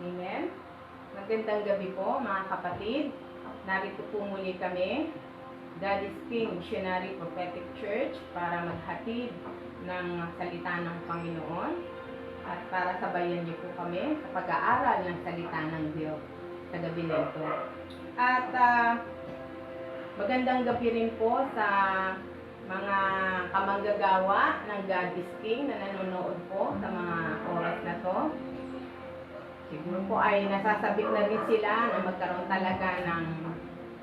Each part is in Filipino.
Amen. Magandang gabi po mga kapatid. Narito po muli kami, God is King Missionary Prophetic Church, para maghatid ng salita ng Panginoon at para sabayan niyo po kami sa pag-aaral ng salita ng Diyos sa gabi na ito. At magandang gabi rin po sa mga kamanggagawa ng God is King na nanonood po sa mga oras na to. Siguro po ay nasasabik na rin sila na magkaroon talaga ng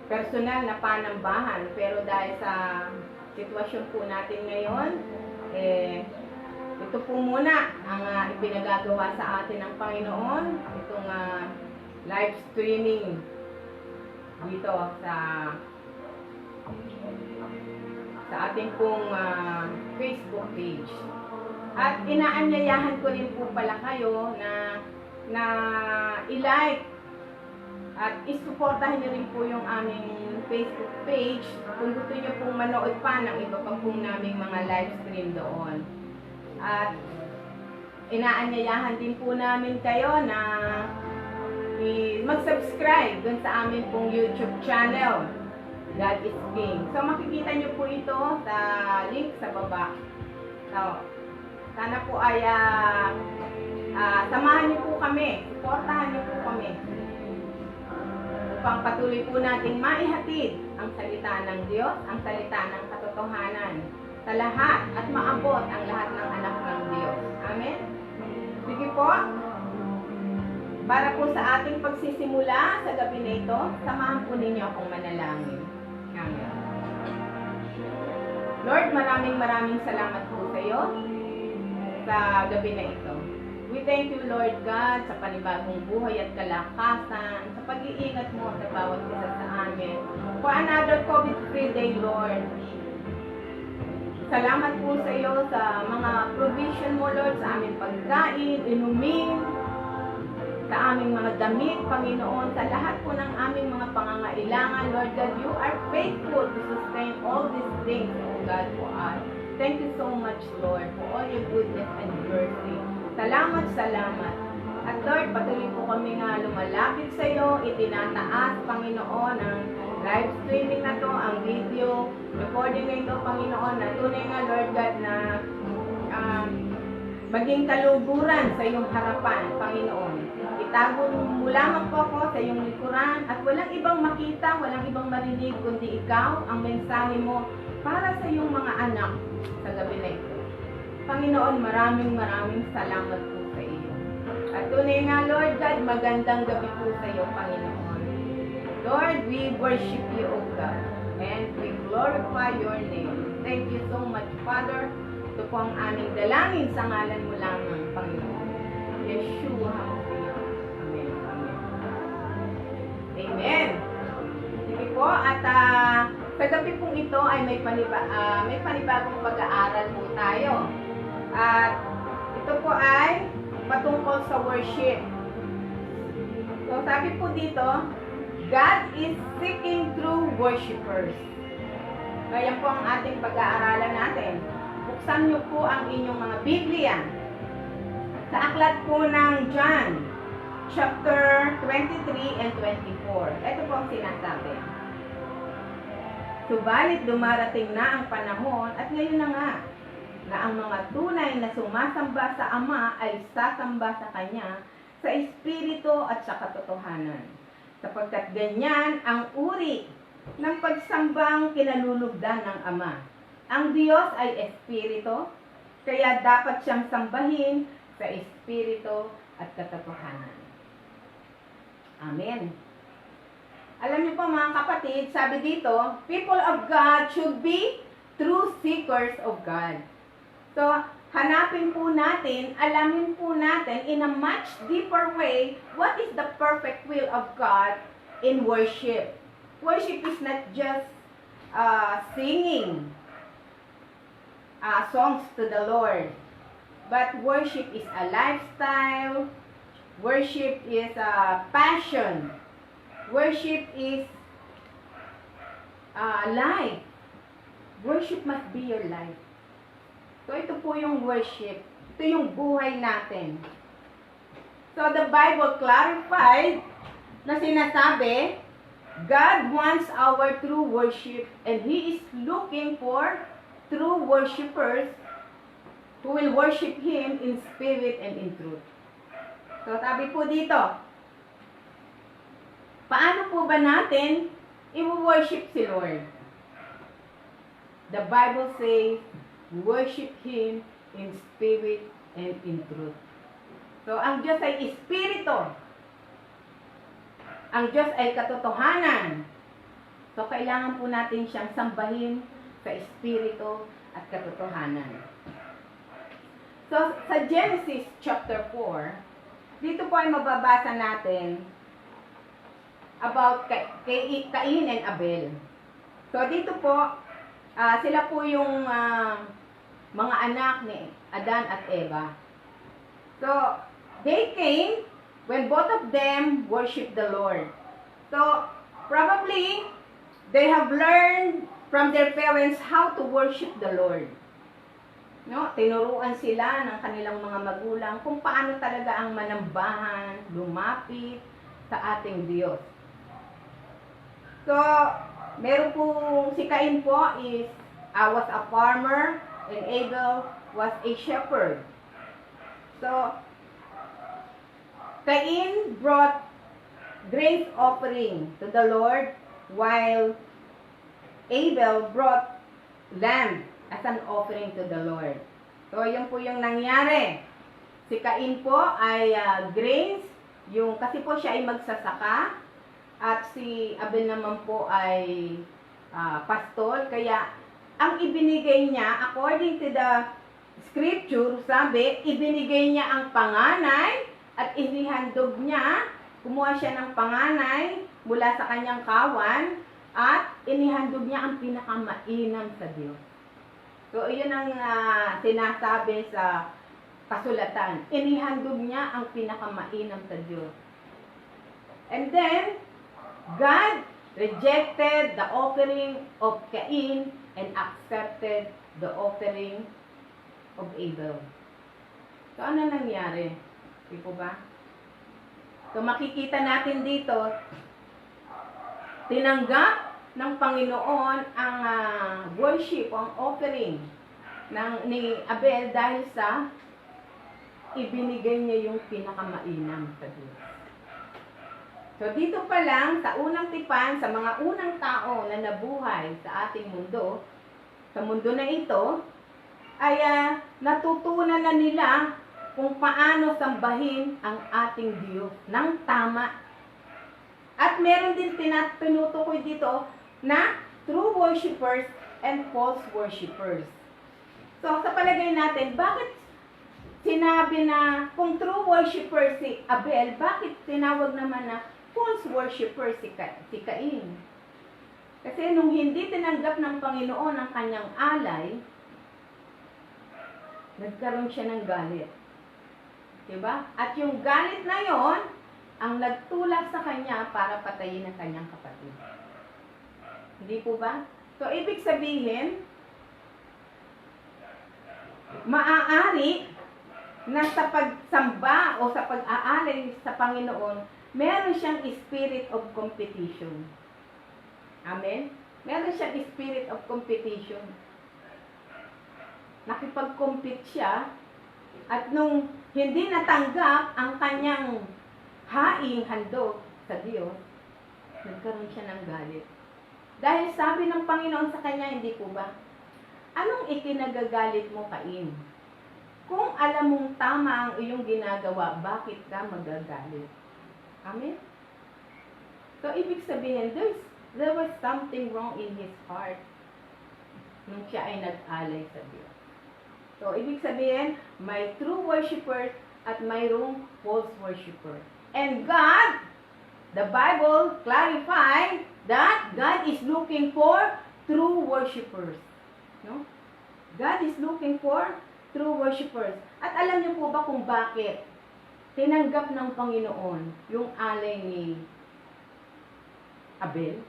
personal na panambahan. Pero dahil sa sitwasyon po natin ngayon, ito po muna ang ipinagagawa sa atin ng Panginoon. Itong live streaming dito sa ating pong Facebook page. At inaanyayahan ko rin po pala kayo na i-like at isuportahan niyo rin po yung aming Facebook page kung gusto niyo pong manood pa ng iba pa pong naming mga live stream doon. At inaanyayahan din po namin kayo na mag-subscribe dun sa aming pong YouTube channel, God is King. So makikita niyo po ito sa link sa baba. So, sana po ay samahan niyo po kami, suportahan niyo po kami upang patuloy po nating maihatid ang salita ng Diyos, ang salita ng katotohanan sa lahat at maabot ang lahat ng anak ng Diyos. Amen? Sige po, para po sa ating pagsisimula sa gabi na ito, samahan po ninyo akong manalangin. Amen. Lord, maraming salamat po sa iyo sa gabi na ito. We thank you, Lord God, sa panibagong buhay at kalakasan, sa pag-iingat mo sa bawat isa sa amin. For another COVID-free day, Lord. Salamat po sa iyo sa mga provision mo, Lord, sa aming pagkain, inumin, sa aming mga damit, Panginoon, sa lahat po ng aming mga pangangailangan, Lord God. You are faithful to sustain all these things, oh God, for us. Thank you so much, Lord, for all your goodness and mercy. Salamat. At Lord, patuloy po kami nga lumalapit sa iyo, itinataas, Panginoon, ang live streaming na to, ang video, recording na ito, Panginoon, na tunay nga, Lord God, na maging kaluguran sa iyong harapan, Panginoon. Itago mo lamang po ako sa iyong likuran at walang ibang makita, walang ibang marinig, kundi ikaw, ang mensahe mo para sa iyong mga anak sa gabi na ito. Panginoon, maraming salamat po sa iyo. At tunay nga, Lord God, magandang gabi po sa iyo, Panginoon. Lord, we worship you, O God, and we glorify your name. Thank you so much, Father. Ito po ang aming dalangin sa ngalan mo lamang, Panginoon. Yeshua HaMashiach. Amen. Amen. Sige po, at sa gabi pong ito ay may panibagong pag-aaral po tayo. At ito po ay patungkol sa worship. So sabi po dito, God is seeking true worshipers. Kaya po ang ating pag-aaralan natin. Buksan niyo po ang inyong mga Biblia sa aklat po ng John, chapter 23 and 24. Ito po ang sinasabi. Subalit dumarating na ang panahon at ngayon na nga na ang mga tunay na sumasamba sa Ama ay sasamba sa Kanya sa Espiritu at sa katotohanan. Sapagkat ganyan ang uri ng pagsambang kinalulugdan ng Ama. Ang Diyos ay Espiritu, kaya dapat siyang sambahin sa Espiritu at katotohanan. Amen. Alam niyo po mga kapatid, sabi dito, people of God should be true seekers of God. So, hanapin po natin, alamin po natin in a much deeper way what is the perfect will of God in worship. Worship is not just singing songs to the Lord, but worship is a lifestyle. Worship is a passion. Worship is life. Worship must be your life. So ito po yung worship. Ito yung buhay natin. So the Bible clarified na sinasabi, God wants our true worship and He is looking for true worshipers who will worship Him in spirit and in truth. So sabi po dito, paano po ba natin i-worship si Lord? The Bible says, worship Him in spirit and in truth. So, ang Diyos ay espiritu. Ang Diyos ay katotohanan. So, kailangan po natin siyang sambahin sa espiritu at katotohanan. So, sa Genesis chapter 4, dito po ay mababasa natin about Cain and Abel. So, dito po, sila po yung mga anak ni Adan at Eva. So, they came when both of them worship the Lord. So, probably, they have learned from their parents how to worship the Lord. No? Tinuruan sila ng kanilang mga magulang kung paano talaga ang manambahan, lumapit sa ating Diyos. So, meron pong si Cain po was a farmer and Abel was a shepherd. So, Cain brought grain offering to the Lord while Abel brought lamb as an offering to the Lord. So, yun po yung nangyari. Si Cain po ay grains, kasi po siya ay magsasaka, at si Abel naman po ay pastol. Kaya, ang ibinigay niya, according to the scripture, sabi, ibinigay niya ang panganay at inihandog niya, kumuha siya ng panganay mula sa kanyang kawan at inihandog niya ang pinakamainam sa Diyos. So, iyon ang sinasabi sa kasulatan. Inihandog niya ang pinakamainam sa Diyos. And then, God rejected the offering of Cain and accepted the offering of Abel. So, ano nangyari? Di po ba? So, makikita natin dito, tinanggap ng Panginoon ang worship, ang offering ni Abel dahil sa ibinigay niya yung pinakamainam sa Diyos. So, dito pa lang, sa unang tipan, sa mga unang tao na nabuhay sa ating mundo, sa mundo na ito, ay natutunan na nila kung paano sambahin ang ating Diyos ng tama. At meron din tinutukoy dito na true worshipers and false worshipers. So, sa palagay natin, bakit sinabi na kung true worshipper si Abel, bakit tinawag naman na false worshipper si Cain? Kasi nung hindi tinanggap ng Panginoon ang kanyang alay, nagkaroon siya ng galit. Diba? At yung galit na yon ang nagtulak sa kanya para patayin ang kanyang kapatid. Hindi po ba? So, ibig sabihin, maaari na sa pagsamba o sa pag-aalay sa Panginoon, meron siyang spirit of competition. Amen? Meron siyang spirit of competition. Nakipag-compete siya, at nung hindi natanggap ang kanyang haing handog sa Diyos, nagkaroon siya ng galit. Dahil sabi ng Panginoon sa kanya, hindi po ba? Anong ikinagagalit mo, Cain? Kung alam mong tama ang iyong ginagawa, bakit ka magagalit? Amen? So, ibig sabihin, there was something wrong in his heart nung siya ay nag-alay sa Diyos. So, ibig sabihin, may true worshipers at mayroong false worshipers. And God, the Bible clarified that God is looking for true worshipers. No? God is looking for true worshipers. At alam niyo po ba kung bakit tinanggap ng Panginoon yung alay ni Abel?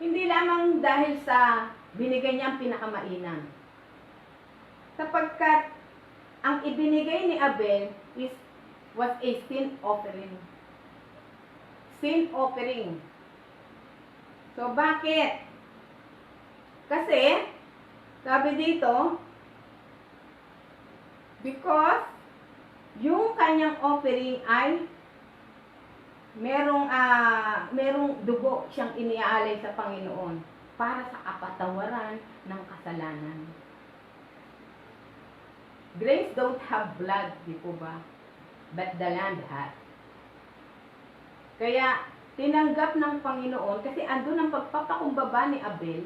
Hindi lamang dahil sa binigay niya ang pinakamainam. Sapagkat ang ibinigay ni Abel was a sin offering. Sin offering. So, bakit? Kasi, sabi dito, because yung kanyang offering ay merong dugo siyang iniaalay sa Panginoon para sa kapatawaran ng kasalanan. Graves don't have blood, di po ba? But the land has. Kaya, tinanggap ng Panginoon, kasi andun ang pagpapakumbaba ni Abel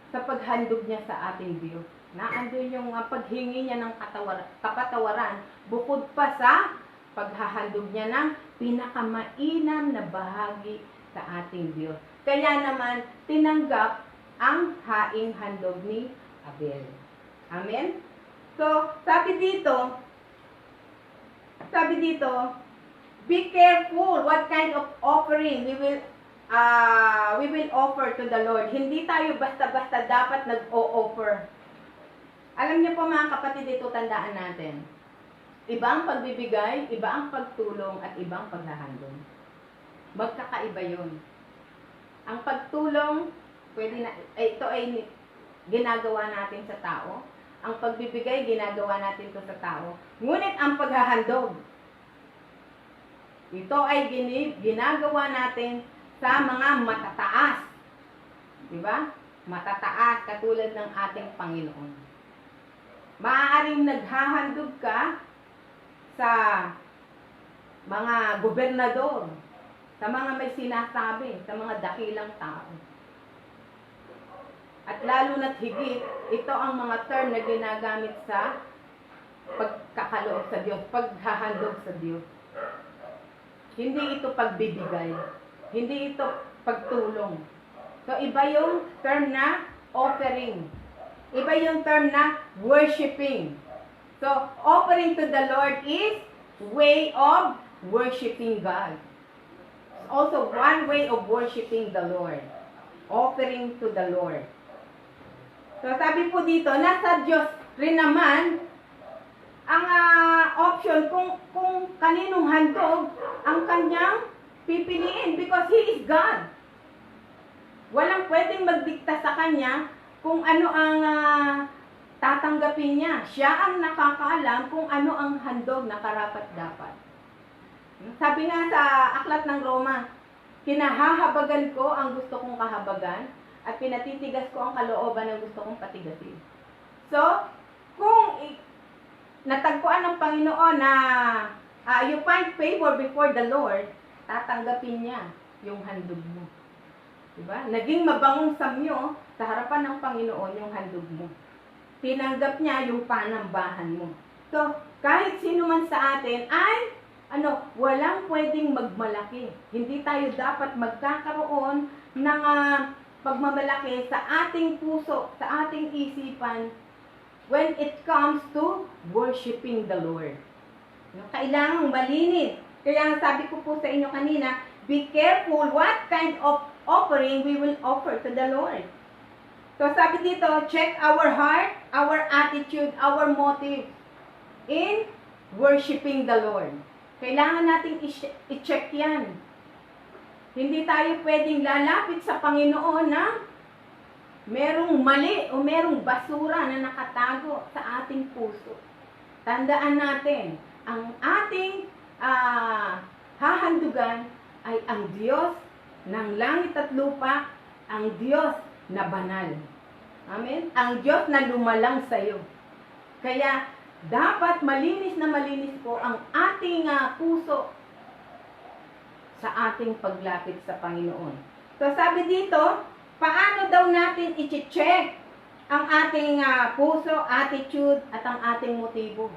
sa paghandog niya sa ating Diyos. Andun yung paghingi niya ng kapatawaran, bukod pa sa paghahandog niya ng pinakamainam na bahagi sa ating Diyos. Kaya naman, tinanggap ang haing handog ni Abel. Amen? So, sabi dito, be careful what kind of offering we will offer to the Lord. Hindi tayo basta-basta dapat nag-o-offer. Alam niyo po mga kapatid, ito tandaan natin. Iba ang pagbibigay, iba ang pagtulong, at iba ang paghahandog. Magkakaiba yun. Ang pagtulong, ito ay ginagawa natin sa tao. Ang pagbibigay, ginagawa natin ito sa tao. Ngunit ang paghahandog, ito ay ginagawa natin sa mga matataas. Diba? Matataas, katulad ng ating Panginoon. Maaaring naghahandog ka sa mga gobernador, sa mga may sinasabi, sa mga dakilang tao. At lalo na't higit, ito ang mga term na ginagamit sa pagkakaloob sa Diyos, paghahandog sa Diyos. Hindi ito pagbibigay. Hindi ito pagtulong. So, iba yung term na offering. Iba yung term na worshiping. So, offering to the Lord is way of worshiping God. It's also one way of worshiping the Lord. Offering to the Lord. So, sabi po dito, nasa Diyos rin naman ang option kung kaninong handog ang kanyang pipiliin because He is God. Walang pwedeng magdikta sa Kanya kung ano ang tatanggapin niya. Siya ang nakakaalam kung ano ang handog na karapat-dapat. Sabi nga sa Aklat ng Roma, kinahahabagan ko ang gusto kong kahabagan at pinatitigas ko ang kalooban ng gusto kong patigasin. So, kung natagpuan ng Panginoon na you find favor before the Lord, tatanggapin niya yung handog mo. Diba? Naging mabangong samyo sa harapan ng Panginoon yung handog mo. Tinanggap niya yung panambahan mo. So, kahit sino man sa atin ay walang pwedeng magmalaki. Hindi tayo dapat magkakaroon ng pagmamalaki sa ating puso, sa ating isipan when it comes to worshiping the Lord. Kailangang malinis. Kaya sabi ko po sa inyo kanina, be careful what kind of offering we will offer to the Lord. So sabi dito, check our heart, our attitude, our motive in worshiping the Lord. Kailangan natin i-check yan. Hindi tayo pwedeng lalapit sa Panginoon na merong mali o merong basura na nakatago sa ating puso. Tandaan natin, ang ating hahandugan ay ang Diyos ng langit at lupa, ang Diyos na banal. Amen? Ang Diyos na lumalang sa iyo. Kaya, dapat malinis na malinis po ang ating puso sa ating paglapit sa Panginoon. So, sabi dito, paano daw natin i-check ang ating puso, attitude, at ang ating motibo?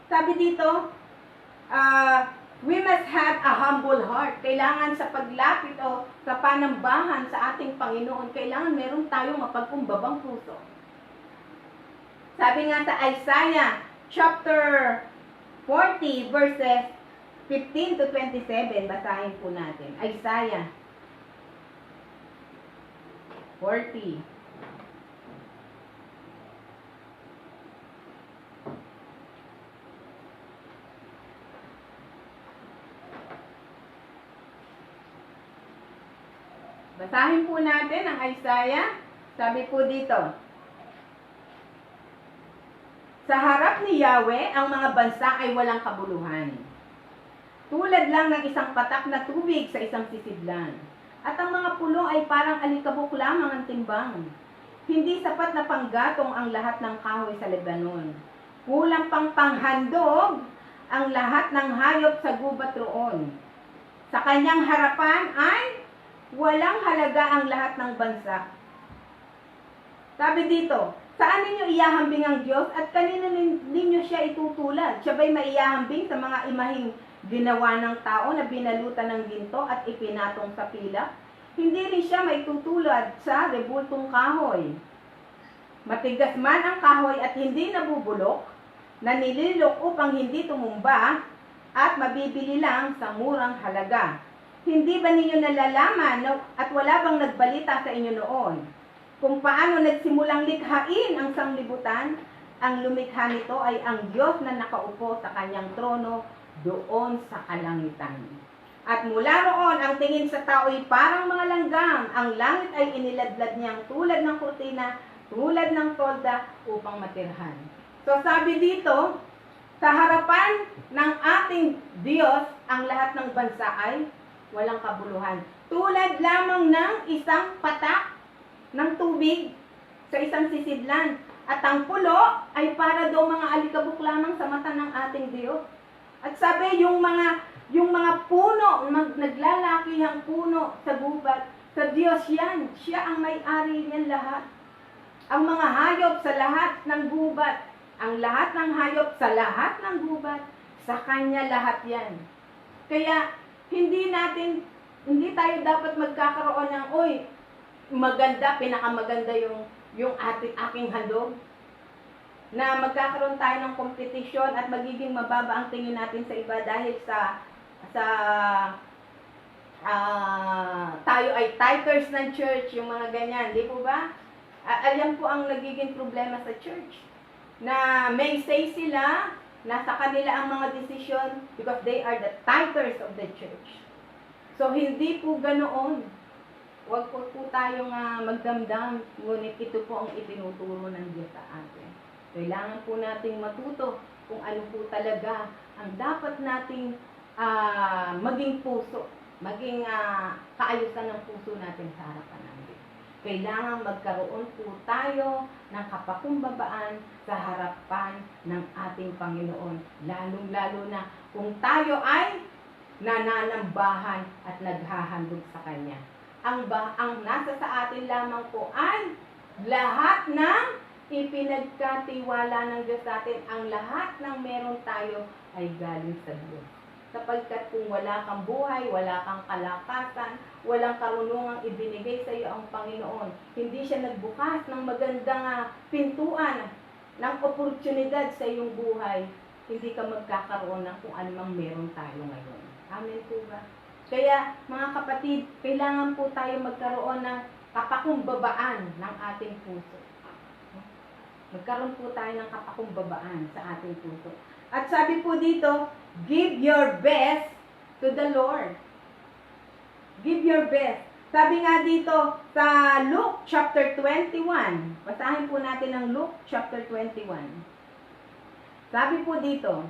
Sabi dito, we must have a humble heart. Kailangan sa paglapit o sa panambahan sa ating Panginoon, kailangan meron tayong mapagkumbabang puso. Sabi nga sa Isaiah chapter 40 verses 15 to 27, basahin po natin. Isaiah 40. Basahin po natin ang Isaiah. Sabi po dito, sa harap ni Yahweh, ang mga bansa ay walang kabuluhan. Tulad lang ng isang patak na tubig sa isang sisidlan. At ang mga pulo ay parang alikabok lamang ang timbang. Hindi sapat na panggatong ang lahat ng kahoy sa Lebanon. Kulang pang panghandog ang lahat ng hayop sa gubat roon. Sa kanyang harapan ay walang halaga ang lahat ng bansa. Sabi dito, saan ninyo iyahambing ang Diyos at kanino ninyo siya itutulad? Siya ba'y maiyahambing sa mga imahing ginawa ng tao na binalutan ng ginto at ipinatong sa pila? Hindi rin siya maitutulad sa rebultong kahoy. Matigas man ang kahoy at hindi nabubulok, na nililok upang hindi tumumba at mabibili lang sa murang halaga. Hindi ba ninyo nalalaman at wala bang nagbalita sa inyo noon kung paano nagsimulang likhain ang sanglibutan? Ang lumikha nito ay ang Diyos na nakaupo sa kanyang trono doon sa kalangitan. At mula roon, ang tingin sa tao ay parang mga langgam. Ang langit ay iniladlad niyang tulad ng kurtina, tulad ng tolda upang matirhan. So sabi dito, sa harapan ng ating Diyos, ang lahat ng bansa ay walang kabuluhan. Tulad lamang ng isang patak ng tubig sa isang sisidlan. At ang pulo ay para daw mga alikabok lamang sa mata ng ating Diyos. At sabi, yung mga puno, naglalakihang puno sa gubat, sa Diyos yan. Siya ang may-ari niyan lahat. Ang mga hayop sa lahat ng gubat, ang lahat ng hayop sa lahat ng gubat, sa Kanya lahat yan. Kaya, hindi tayo dapat magkakaroon ng, maganda, pinakamaganda yung aking handog. Na magkakaroon tayo ng kompetisyon at magiging mababa ang tingin natin sa iba dahil tayo ay tithers ng church, yung mga ganyan, di po ba? Ayan po ang nagiging problema sa church. Na may say sila, nasa kanila ang mga desisyon because they are the tithers of the church. So, hindi po ganoon. Huwag po tayong magdamdam, ngunit ito po ang itinuturo ng Diyos sa atin. Kailangan po nating matuto kung ano po talaga ang dapat nating maging puso, maging kaayusan ng puso natin sa harapan ng Diyos. Kailangan magkaroon po tayo ng kapakumbabaan sa harapan ng ating Panginoon. Lalong-lalo na kung tayo ay nananambahan at naghahandog sa Kanya. Ang nasa sa atin lamang po ay lahat ng ipinagkatiwala ng Diyos sa atin. Ang lahat ng meron tayo ay galing sa Diyos. Sapagkat kung wala kang buhay, wala kang kalakasan, walang karunungang ibinigay sa iyo ang Panginoon, hindi siya nagbukas ng magandang pintuan ng oportunidad sa iyong buhay, hindi ka magkakaroon ng kung anumang meron tayo ngayon. Amen po ba? Kaya, mga kapatid, kailangan po tayo magkaroon ng kapakumbabaan ng ating puso. Magkaroon po tayo ng kapakumbabaan sa ating puso. At sabi po dito, give your best to the Lord. Give your best. Sabi nga dito sa Luke chapter 21. Basahin po natin ang Luke chapter 21. Sabi po dito,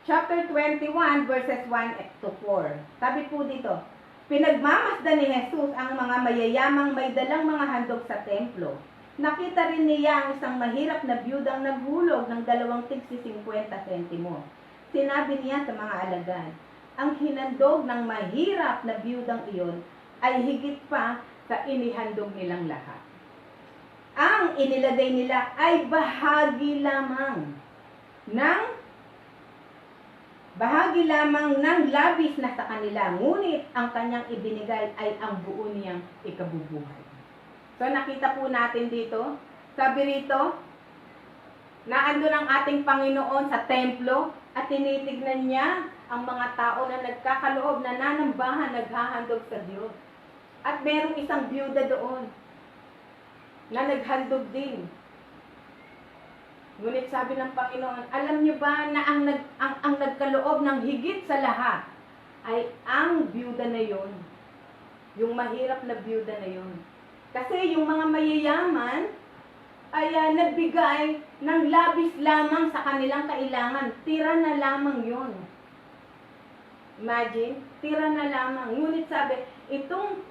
chapter 21 verses 1 to 4. Sabi po dito, pinagmamasdan ni Jesus ang mga mayayamang may dalang mga handog sa templo. Nakita rin niya ang isang mahirap na biyudang naghulog ng 2 tig 50 sentimo. Sinabi niya sa mga alagad, ang hinandog ng mahirap na biyudang iyon ay higit pa sa inihandog nilang lahat. Ang inilagay nila ay bahagi lamang ng labis na sa kanila, ngunit ang kanyang ibinigay ay ang buo niyang ikabubuhay. So, nakita po natin dito, sabi rito, na andun ang ating Panginoon sa templo at tinitignan niya ang mga tao na nagkakaloob, na nanambahan, naghahandog sa Diyos. At merong isang byuda doon na naghandog din. Ngunit sabi ng Panginoon, alam niyo ba na ang nagkaloob ng higit sa lahat ay ang byuda na yon. Yung mahirap na byuda na yun. Kasi yung mga mayayaman ay nagbigay ng labis lamang sa kanilang kailangan. Tira na lamang yun. Imagine, tira na lamang. Ngunit sabi, itong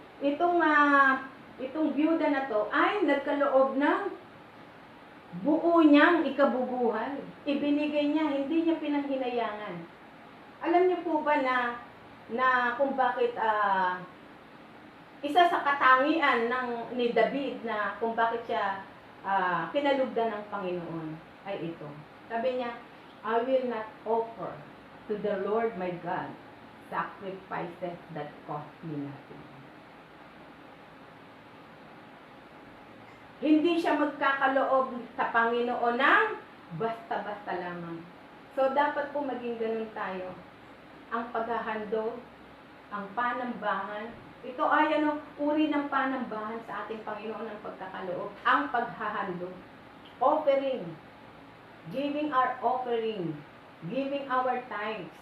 byuda na to ay nagkaloob ng buo niyang ikabubuhay. Ibinigay niya, hindi niya pinanghinayangan. Alam niyo po ba na kung bakit isa sa katangian ni David na kung bakit siya kinalugdan ng Panginoon ay ito. Sabi niya, I will not offer to the Lord my God sacrifices that cost me nothing. Hindi siya magkakaloob sa Panginoon ng basta-basta lamang. So, dapat po maging ganun tayo. Ang paghahandog, ang panambahan, ito ay uri ng panambahan sa ating Panginoon ng pagkakaloob. Ang paghahandog, offering, giving our offering, giving our tithes.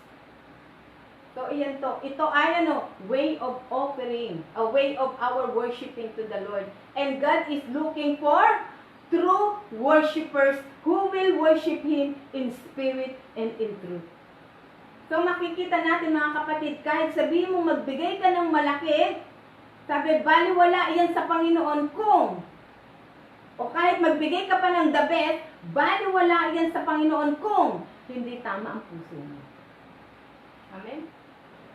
So, iyan to. Ito ay way of offering, a way of our worshiping to the Lord. And God is looking for true worshipers who will worship Him in spirit and in truth. So, makikita natin mga kapatid, kahit sabihin mo magbigay ka ng malaki, sabi, baliwala iyan sa Panginoon kung, o kahit magbigay ka pa ng the best, baliwala iyan sa Panginoon kung hindi tama ang puso mo. Amen?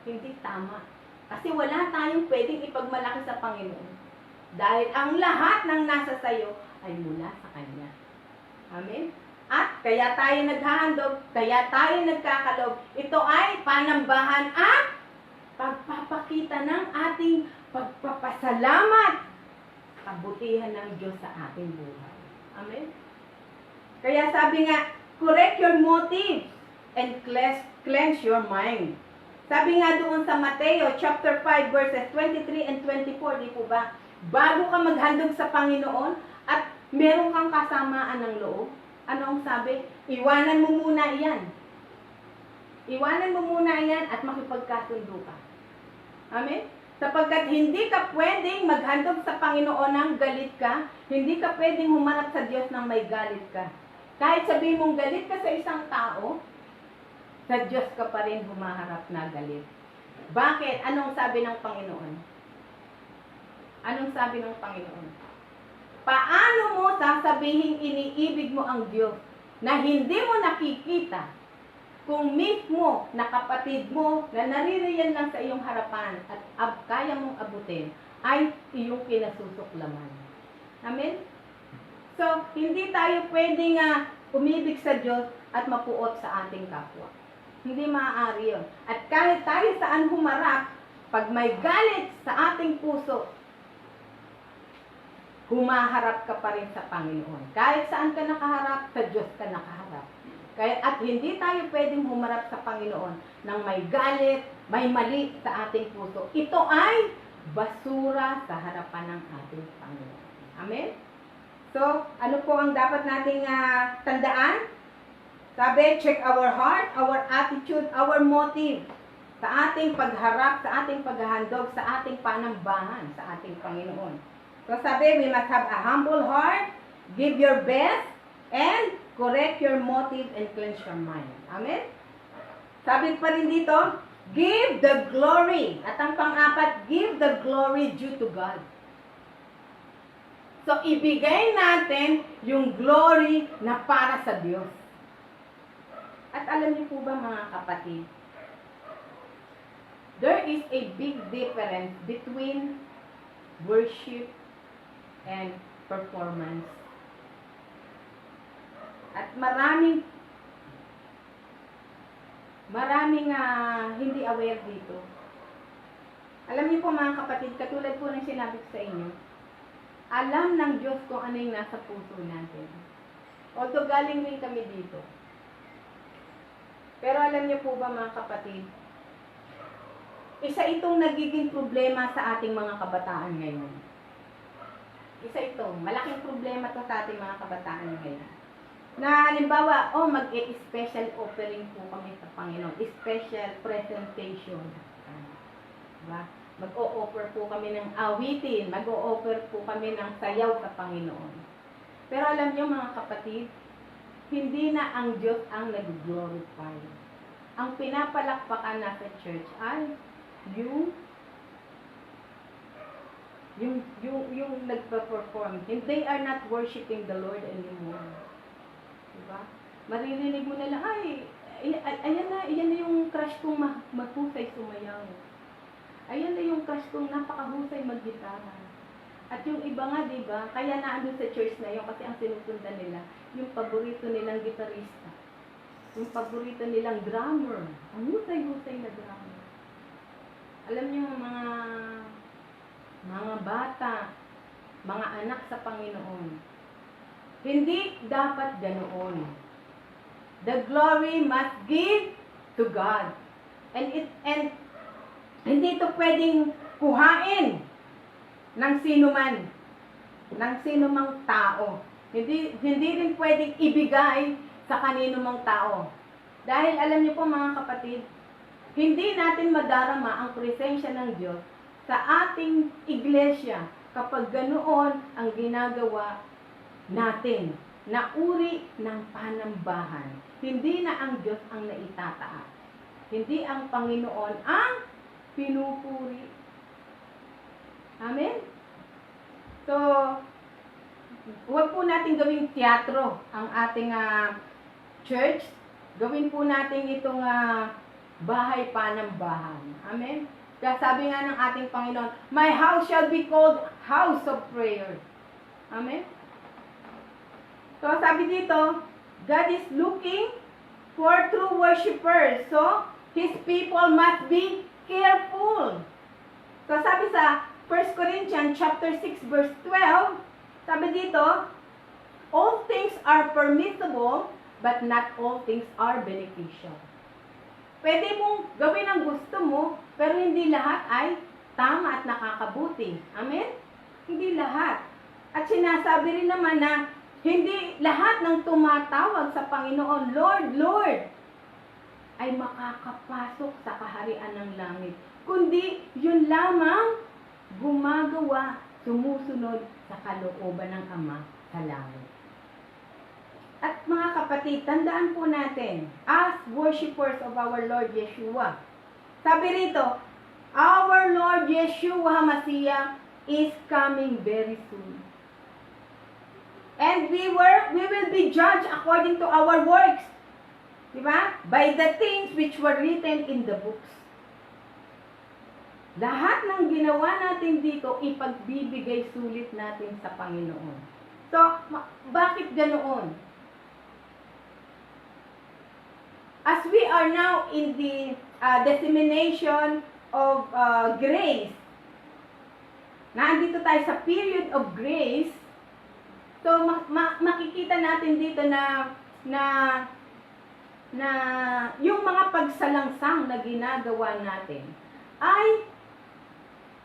Hindi tama. Kasi wala tayong pwedeng ipagmalaki sa Panginoon. Dahil ang lahat ng nasa sayo ay mula sa Kanya. Amen? At kaya tayo naghahandog, kaya tayo nagkakalob. Ito ay panambahan at pagpapakita ng ating pagpapasalamat. Kabutihan ng Diyos sa ating buhay. Amen? Kaya sabi nga, correct your motives and cleanse your mind. Sabi nga doon sa Mateo chapter 5 verses 23 and 24, di po ba? Bago ka maghandog sa Panginoon at meron kang kasamaan ng loob, ano ang sabi? Iwanan mo muna iyan. Iwanan mo muna iyan at makipagkasundo ka. Amen? Sapagkat hindi ka pwedeng maghandog sa Panginoon ng galit ka, hindi ka pwedeng humarap sa Diyos ng may galit ka. Kahit sabihin mong galit ka sa isang tao, sa Diyos ka pa rin humaharap na galit. Bakit? Anong sabi ng Panginoon? Anong sabi ng Panginoon? Paano mo sasabihin iniibig mo ang Diyos na hindi mo nakikita kung mismo na kapatid mo na naririyan lang sa iyong harapan at kaya mong abutin ay iyong kinasusuklaman. Amen? So, hindi tayo pwedeng umibig sa Diyos at mapuot sa ating kapwa. Hindi maaari yun. At kahit tayo saan humarap, pag may galit sa ating puso, humaharap ka pa rin sa Panginoon. Kahit saan ka nakaharap, sa Diyos ka nakaharap. At hindi tayo pwedeng humarap sa Panginoon ng may galit, may mali sa ating puso. Ito ay basura sa harapan ng ating Panginoon. Amen? So, ano po ang dapat nating tandaan? Sabi, check our heart, our attitude, our motive sa ating pagharap, sa ating paghahandog, sa ating panambahan sa ating Panginoon. So sabi, we must have a humble heart, give your best, and correct your motive and cleanse your mind. Amen? Sabi pa rin dito, give the glory. At ang pang-apat, give the glory due to God. So, ibigay natin yung glory na para sa Diyos. At alam niyo po ba mga kapatid, there is a big difference between worship and performance. At maraming hindi aware dito. Alam niyo po mga kapatid, katulad po ng sinabi ko sa inyo, alam ng Diyos kung ano yung nasa puso natin. Although galing rin kami dito. Pero alam niyo po ba mga kapatid, isa itong nagiging problema sa ating mga kabataan ngayon. Isa ito, malaking problema to sa ating mga kabataan ngayon. Na halimbawa, mag-special offering po kami sa Panginoon. Special presentation. Diba? Mag-o-offer po kami ng awitin, mag-o-offer po kami ng sayaw sa Panginoon. Pero alam niyo mga kapatid, hindi na ang Diyos ang nag-glorify. Ang pinapalakpakan na sa church ay yung nagpa-perform. And they are not worshiping the Lord anymore. Diba? Maririnig mo na lang, ayan na yung crush kong mahusay sumayaw. Ayan na yung crush kong napakahusay mag-gitara. At yung iba nga, diba, kaya naandun sa church na yun kasi ang sinusundan nila, yung paborito nilang gitarista. Yung paborito nilang drummer. Ang husay-husay na drummer. Alam niyo mga bata, mga anak sa Panginoon, hindi dapat ganoon. The glory must give to God. And hindi ito pwedeng kuhain ng sino mang tao. Hindi rin pwedeng ibigay sa kanino mang tao. Dahil alam niyo po mga kapatid, hindi natin madarama ang presensya ng Diyos sa ating iglesia kapag ganoon ang ginagawa natin na uri ng panambahan. Hindi na ang Diyos ang naitataas. Hindi ang Panginoon ang pinupuri. Amen? So, huwag po natin gawing teatro ang ating church. Gawin po natin itong bahay panambahan. Amen? Kaya sabi nga ng ating Panginoon, my house shall be called house of prayer. Amen? So, sabi dito, God is looking for true worshipers. So, His people must be careful. So, sabi sa 1 Corinthians chapter 6 verse 12, sabi dito, all things are permissible, but not all things are beneficial. Pwede mong gawin ang gusto mo, pero hindi lahat ay tama at nakakabuti. Amen? Hindi lahat. At sinasabi rin naman na hindi lahat ng tumatawag sa Panginoon, Lord, Lord, ay makakapasok sa kaharian ng langit. Kundi yun lamang gumagawa, sumusunod sa kalooban ng Ama sa langit. At mga kapatid, tandaan po natin, as worshipers of our Lord Yeshua, sabi rito, our Lord Yeshua HaMashiach is coming very soon. And we will be judged according to our works. Diba? By the things which were written in the books. Lahat ng ginawa natin dito, ipagbibigay sulit natin sa Panginoon. So, bakit ganoon? As we are now in the dissemination of grace, nandito tayo sa period of grace, so makikita natin dito na yung mga pagsalangsang na ginagawa natin ay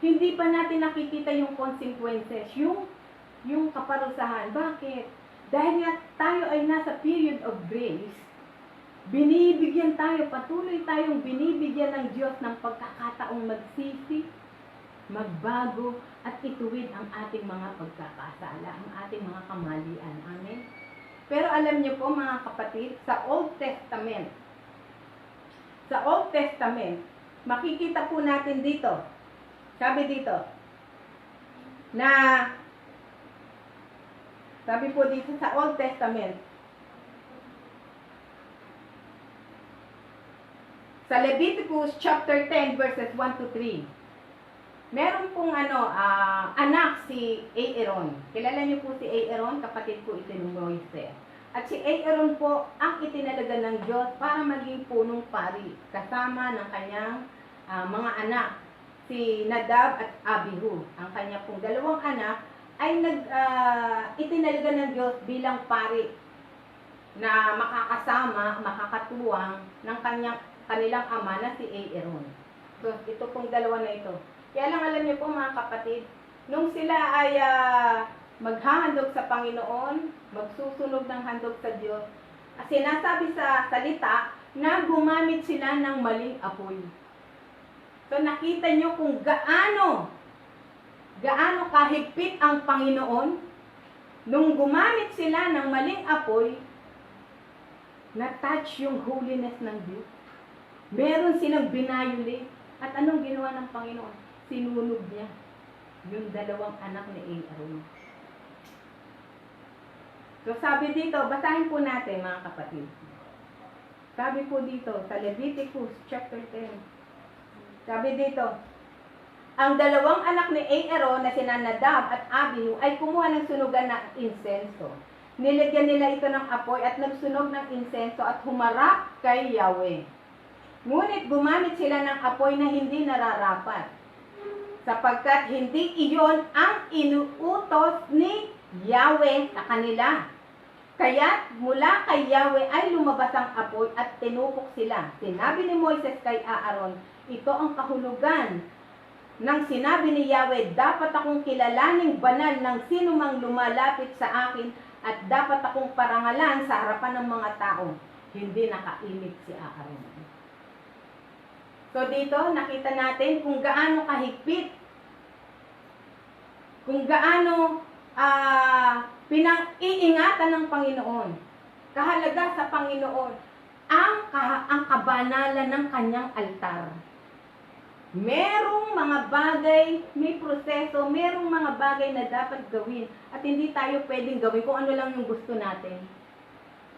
hindi pa natin nakikita yung consequences, yung kaparusahan. Bakit? Dahil nga tayo ay nasa period of grace, binibigyan tayo, patuloy tayong binibigyan ng Diyos ng pagkakataong magsisi, magbago, at ituwid ang ating mga pagkakasala, ang ating mga kamalian. Amen? Pero alam niyo po mga kapatid, sa Old Testament, makikita po natin dito, sabi dito, na, sabi po dito sa Old Testament, sa Leviticus chapter 10 verses 1 to 3, meron pong anak si Aaron. Kilala niyo po si Aaron, kapatid po ito ni Moises. At si Aaron po ang itinalaga ng Diyos para maging punong pari, kasama ng kanyang mga anak, si Nadab at Abihu. Ang kanya pong dalawang anak ay itinalaga ng Diyos bilang pari na makakasama, makakatuwang ng kanilang ama na si Aaron. So, ito pong dalawa na ito. Kaya lang alam niyo po mga kapatid, nung sila ay maghahandog sa Panginoon, magsusunog ng handog sa Diyos, sinasabi sa salita na gumamit sila ng maling apoy. So nakita nyo kung gaano kahigpit ang Panginoon nung gumamit sila ng maling apoy, na-touch yung holiness ng Diyos. Meron silang binayuli. At anong ginawa ng Panginoon? Sinunog niya yung dalawang anak ni Aaron. So sabi dito, basahin po natin mga kapatid. Sabi po dito sa Leviticus chapter 10. Sabi dito, ang dalawang anak ni Aaron na sina Nadab at Abihu ay kumuha ng sunugan na insenso. Nilagyan nila ito ng apoy at nagsunog ng insenso at humarap kay Yahweh. Ngunit gumamit sila ng apoy na hindi nararapat, sapagkat hindi iyon ang inuutos ni Yahweh sa kanila. Kaya mula kay Yahweh ay lumabas ang apoy at tinupok sila. Sinabi ni Moises kay Aaron, ito ang kahulugan ng sinabi ni Yahweh, dapat akong kilalaning banal ng sinumang lumalapit sa akin at dapat akong parangalan sa harapan ng mga tao. Hindi nakaimik si Aaron. So dito nakita natin kung gaano kahigpit, kung gaano pinang-iingatan ng Panginoon, kahalaga sa Panginoon, ang kabanalan ng kanyang altar. Merong mga bagay, may proseso, merong mga bagay na dapat gawin at hindi tayo pwedeng gawin kung ano lang yung gusto natin.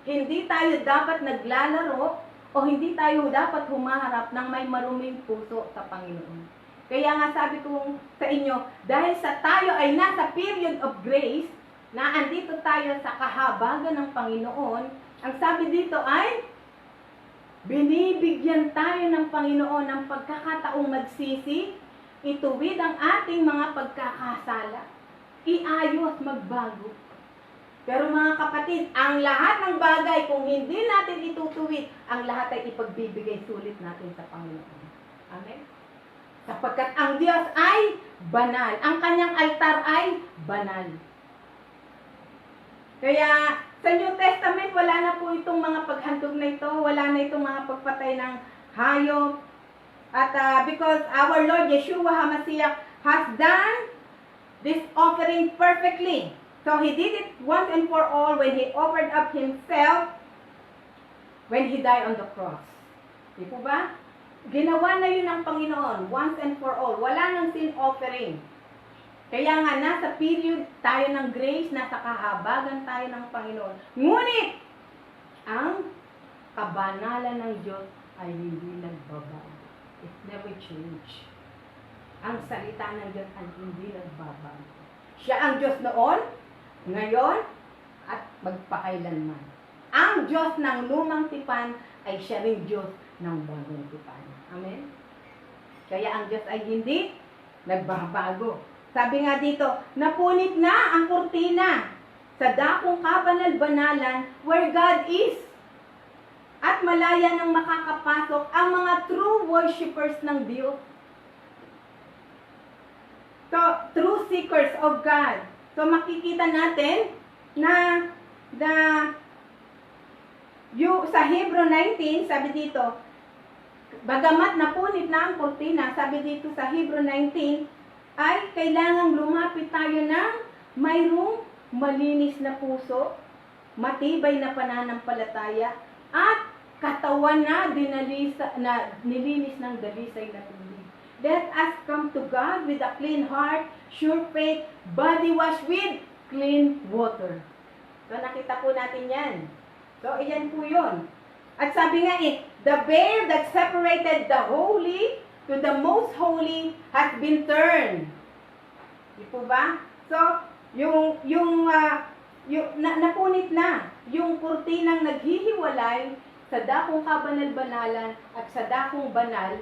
Hindi tayo dapat naglalaro o hindi tayo dapat humaharap ng may maruming puso sa Panginoon. Kaya nga sabi ko sa inyo, dahil sa tayo ay nasa period of grace, na andito tayo sa kahabagan ng Panginoon, ang sabi dito ay, binibigyan tayo ng Panginoon ng pagkakataong magsisi, ituwid ang ating mga pagkakasala, iayos, magbago. Pero mga kapatid, ang lahat ng bagay, kung hindi natin itutuwid, ang lahat ay ipagbibigay sulit natin sa Panginoon. Amen? Sapagkat ang Diyos ay banal. Ang kanyang altar ay banal. Kaya sa New Testament, wala na po itong mga paghandog na ito. Wala na itong mga pagpatay ng hayop. At because our Lord Yeshua HaMashiach has done this offering perfectly. So He did it once and for all when He offered up Himself when He died on the cross. Di po ba? Ginawa na yun ng Panginoon, once and for all. Wala nang sin offering. Kaya nga, nasa period tayo ng grace, nasa kahabagan tayo ng Panginoon. Ngunit, ang kabanalan ng Diyos ay hindi nagbabago. It never change. Ang salita ng Diyos ay hindi nagbabago. Siya ang Diyos noon, ngayon, at magpakailanman. Ang Diyos ng lumang tipan ay siya rin Diyos ng bagong tipan. Amen? Kaya ang Diyos ay hindi nagbabago. Sabi nga dito, napunit na ang kurtina sa dakong kabanal-banalan where God is. At malaya nang makakapasok ang mga true worshipers ng Diyos. So, true seekers of God. So, makikita natin na sa Hebrew 19, sabi dito, bagamat napunit na ang kurtina, sabi dito sa Hebrew 19, ay kailangang lumapit tayo ng mayroong malinis na puso, matibay na pananampalataya, at katawan na nilinis ng dalisay na tubig. Let us come to God with a clean heart, sure faith, body wash with clean water. So nakita po natin yan. So iyan po yun. At sabi nga the veil that separated the holy to the most holy has been turned. Di po ba? So, napunit na yung kurtinang naghihiwalay sa dakong kabanal-banalan at sa dakong banal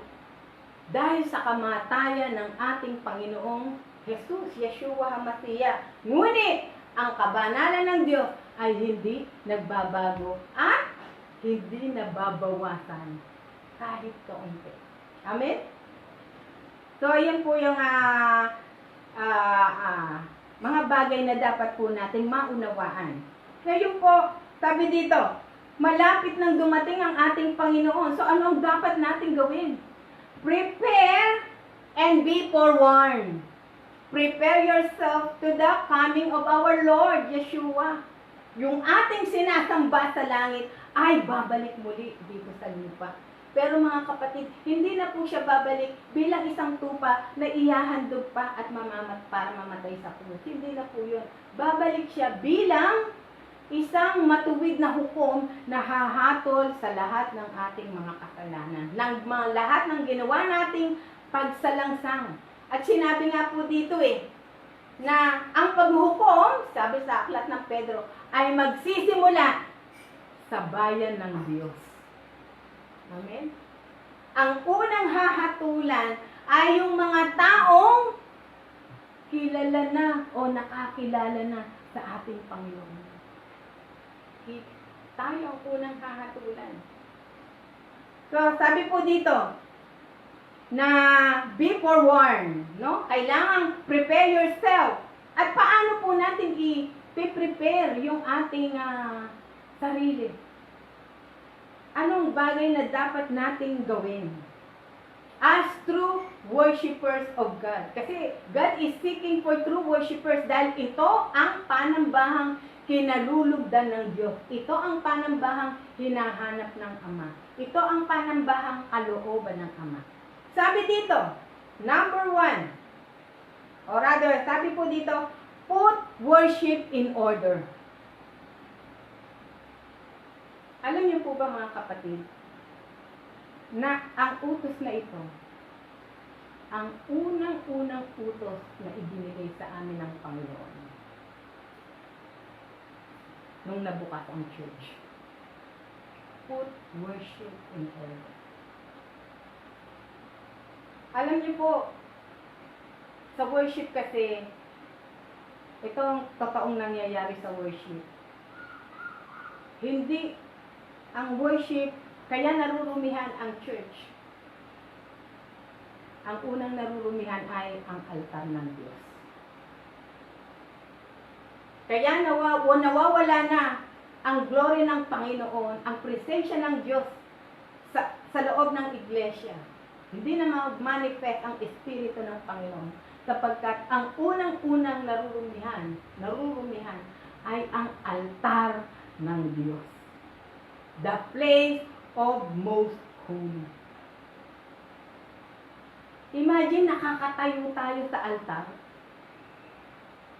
dahil sa kamatayan ng ating Panginoong Jesus, Yeshua HaMashiach. Ngunit, ang kabanalan ng Diyos ay hindi nagbabago at hindi nababawasan kahit kaunti. Amen? So, yan po yung mga bagay na dapat po nating maunawaan. Ngayon po, sabi dito, malapit nang dumating ang ating Panginoon. So, ano ang dapat nating gawin? Prepare and be forewarned. Prepare yourself to the coming of our Lord, Yeshua. Yung ating sinasamba sa langit ay babalik muli dito sa lupa. Pero mga kapatid, hindi na po siya babalik bilang isang tupa na ihahandog pa at para mamatay sa krus. Hindi na po yun. Babalik siya bilang isang matuwid na hukom na hahatol sa lahat ng ating mga kasalanan. Lahat ng ginawa nating pagsalangsang. At sinabi nga po dito na ang paghuhukom, sabi sa aklat ng Pedro, ay magsisimula sa bayan ng Diyos. Amen? Ang unang hahatulan ay yung mga taong kilala na o nakakilala na sa ating Panginoon. Tayo ang unang hahatulan. So, sabi po dito, na be forewarned, no? Kailangan prepare yourself. At paano po natin i-prepare yung ating sarili? Anong bagay na dapat nating gawin? As true worshipers of God. Kasi God is seeking for true worshipers dahil ito ang panambahang kinalulugdan ng Diyos. Ito ang panambahang hinahanap ng Ama. Ito ang panambahang kalooban ng Ama. Sabi dito, number 1, or rather, sabi po dito, put worship in order. Alam niyo po ba mga kapatid, na ang utos na ito, ang unang-unang utos na ibinigay sa amin ng Panginoon nung nabukas ang church. Put worship in order. Alam niyo po, sa worship kasi, ito ang totoong nangyayari sa worship. Hindi ang worship, kaya narurumihan ang church. Ang unang narurumihan ay ang altar ng Diyos. Kaya nawawala na ang glory ng Panginoon, ang presensya ng Diyos sa loob ng iglesia. Hindi na mag-manifest ang Espiritu ng Panginoon sapagkat ang unang-unang narurumihan ay ang altar ng Diyos. The place of most holy. Imagine nakakatayo tayo sa altar.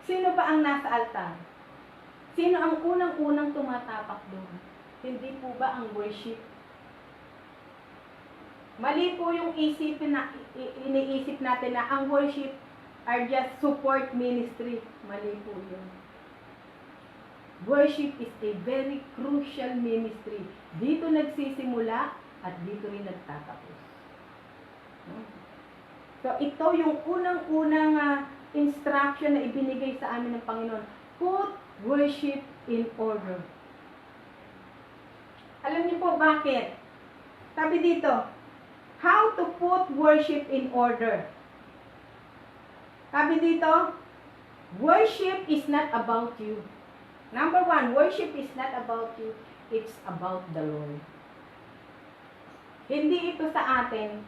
Sino ba ang nasa altar? Sino ang unang-unang tumatapak doon? Hindi po ba ang worship? Mali po yung iniisip natin na ang worship are just support ministry. Mali po yun. Worship is a very crucial ministry. Dito nagsisimula at dito rin nagtatapos. So ito yung unang-unang instruction na ibinigay sa amin ng Panginoon. Put worship in order. Alam niyo po bakit? Sabi dito, how to put worship in order. Sabi dito, worship is not about you. Number 1, worship is not about you. It's about the Lord. Hindi ito sa atin.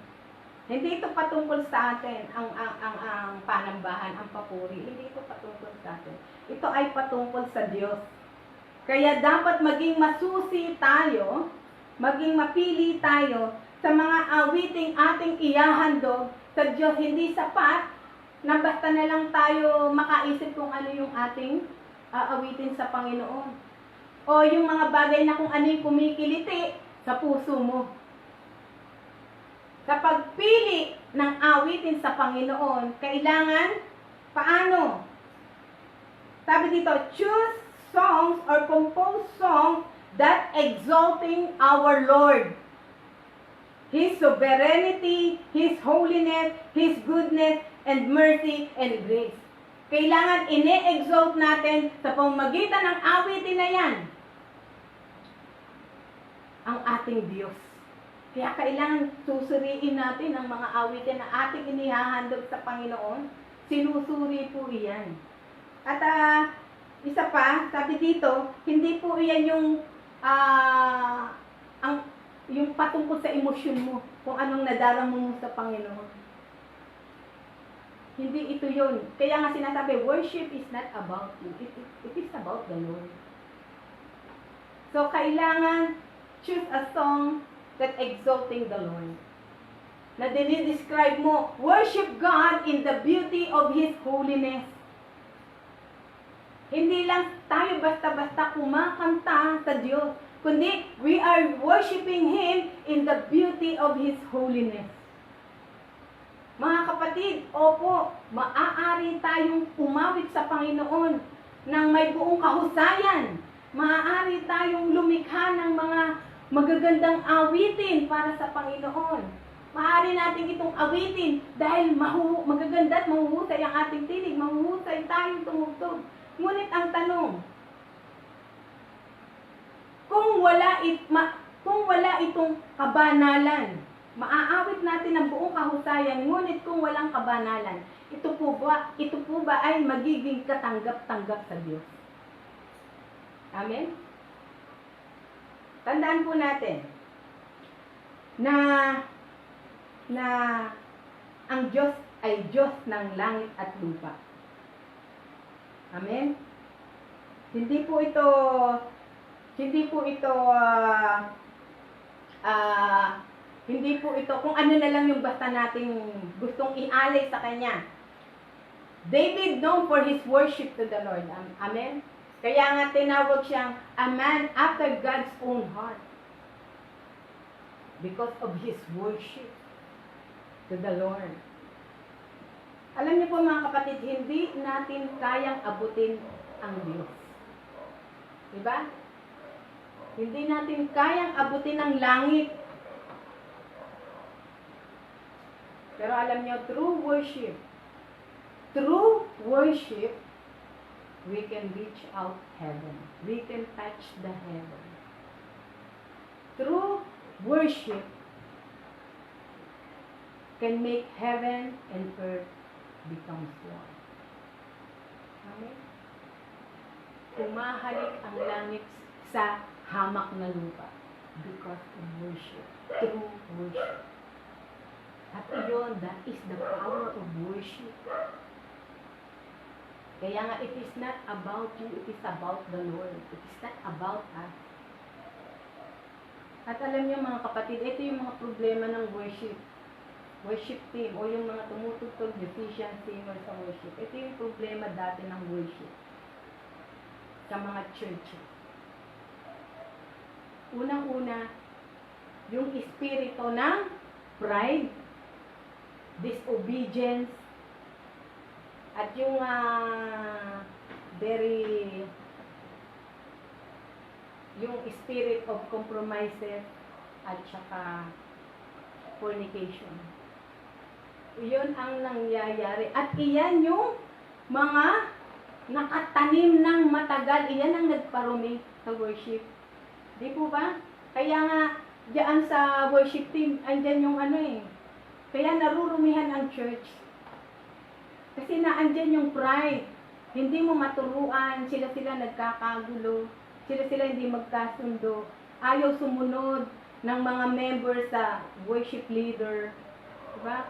Hindi ito patungkol sa atin ang panambahan, ang papuri. Hindi ito patungkol sa atin. Ito ay patungkol sa Diyos. Kaya dapat maging masusi tayo, maging mapili tayo sa mga awiting ating ihahandog sa Diyos. Hindi sapat na basta na lang tayo makaisip kung ano yung ating aawitin sa Panginoon. O yung mga bagay na kung ano yung kumikiliti sa puso mo. Sa pagpili ng awitin sa Panginoon, kailangan paano? Sabi dito, choose songs or compose songs that exalting our Lord. His sovereignty, His holiness, His goodness, and mercy, and grace. Kailangan ine-exalt natin sa pamamagitan ng awitin na yan ang ating Diyos. Kaya kailangan susuriin natin ang mga awitin na ating inihahandog sa Panginoon. Sinusuri po iyan. At isa pa, sabi dito, hindi po iyan yung ang yung patungkol sa emosyon mo, kung anong nadarama mo sa Panginoon. Hindi ito yun. Kaya nga sinasabi, worship is not about you. It is about the Lord. So, kailangan choose a song that exalting the Lord. Na dinidescribe mo, worship God in the beauty of His holiness. Hindi lang tayo basta-basta kumakanta sa Diyos, kundi we are worshiping Him in the beauty of His holiness. Mga kapatid, opo, maaari tayong umawit sa Panginoon ng may buong kahusayan. Maaari tayong lumikha ng mga magagandang awitin para sa Panginoon. Maaari natin itong awitin dahil magaganda at mahuhusay ang ating tinig, mahuhusay tayong tumugtog. Ngunit ang tanong, kung wala itong kabanalan, maaawit natin ang buong kahusayan, ngunit kung walang kabanalan, ito po ba ay magiging katanggap-tanggap sa Diyos? Amen? Tandaan po natin na ang Diyos ay Diyos ng langit at lupa. Amen? Hindi po ito kung ano na lang yung basta nating gustong ialay sa Kanya. David known for his worship to the Lord. Amen? Kaya nga tinawag siyang a man after God's own heart. Because of his worship to the Lord. Alam niyo po mga kapatid, hindi natin kayang abutin ang Diyos. Diba? Hindi natin kayang abutin ang langit. Pero alam niyo, through worship, we can reach out heaven. We can touch the heaven. Through worship, can make heaven and earth becomes one. Amen? Umahalik ang langit sa hamak na lupa because of worship. Through worship. At iyon, that is the power of worship. Kaya nga, it is not about you, it is about the Lord. It is not about us. At alam niyo mga kapatid, ito yung mga problema ng worship team o yung mga tumutugtog musician, singer sa worship. Ito yung problema dati ng worship sa mga churches. Unang-una, yung espiritu ng pride, disobedience, at yung yung spirit of compromises at saka fornication. Iyon ang nangyayari. At iyan yung mga nakatanim ng matagal. Iyan ang nagparumi sa worship. Di po ba? Kaya nga, diyan sa worship team, andyan yung kaya narurumihan ang church. Kasi naandyan yung pride. Hindi mo maturuan, sila nagkakagulo, sila hindi magkasundo, ayaw sumunod ng mga members sa worship leader. Diba?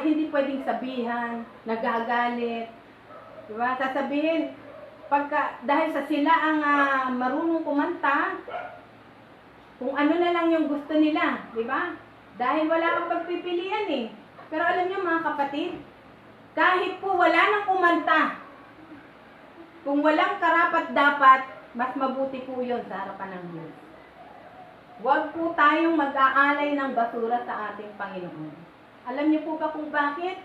Hindi pwedeng sabihan, nagagalit. Diba? Sasabihin, dahil sa sila ang marunong kumanta, kung ano na lang yung gusto nila. Diba? Dahil wala kang pagpipilian eh. Pero alam niyo mga kapatid, kahit po wala nang kumanta, kung walang karapat-dapat, mas mabuti po yun sa harapan ng Diyos. Huwag po tayong mag-aalay ng basura sa ating Panginoon. Alam niyo po ba kung bakit?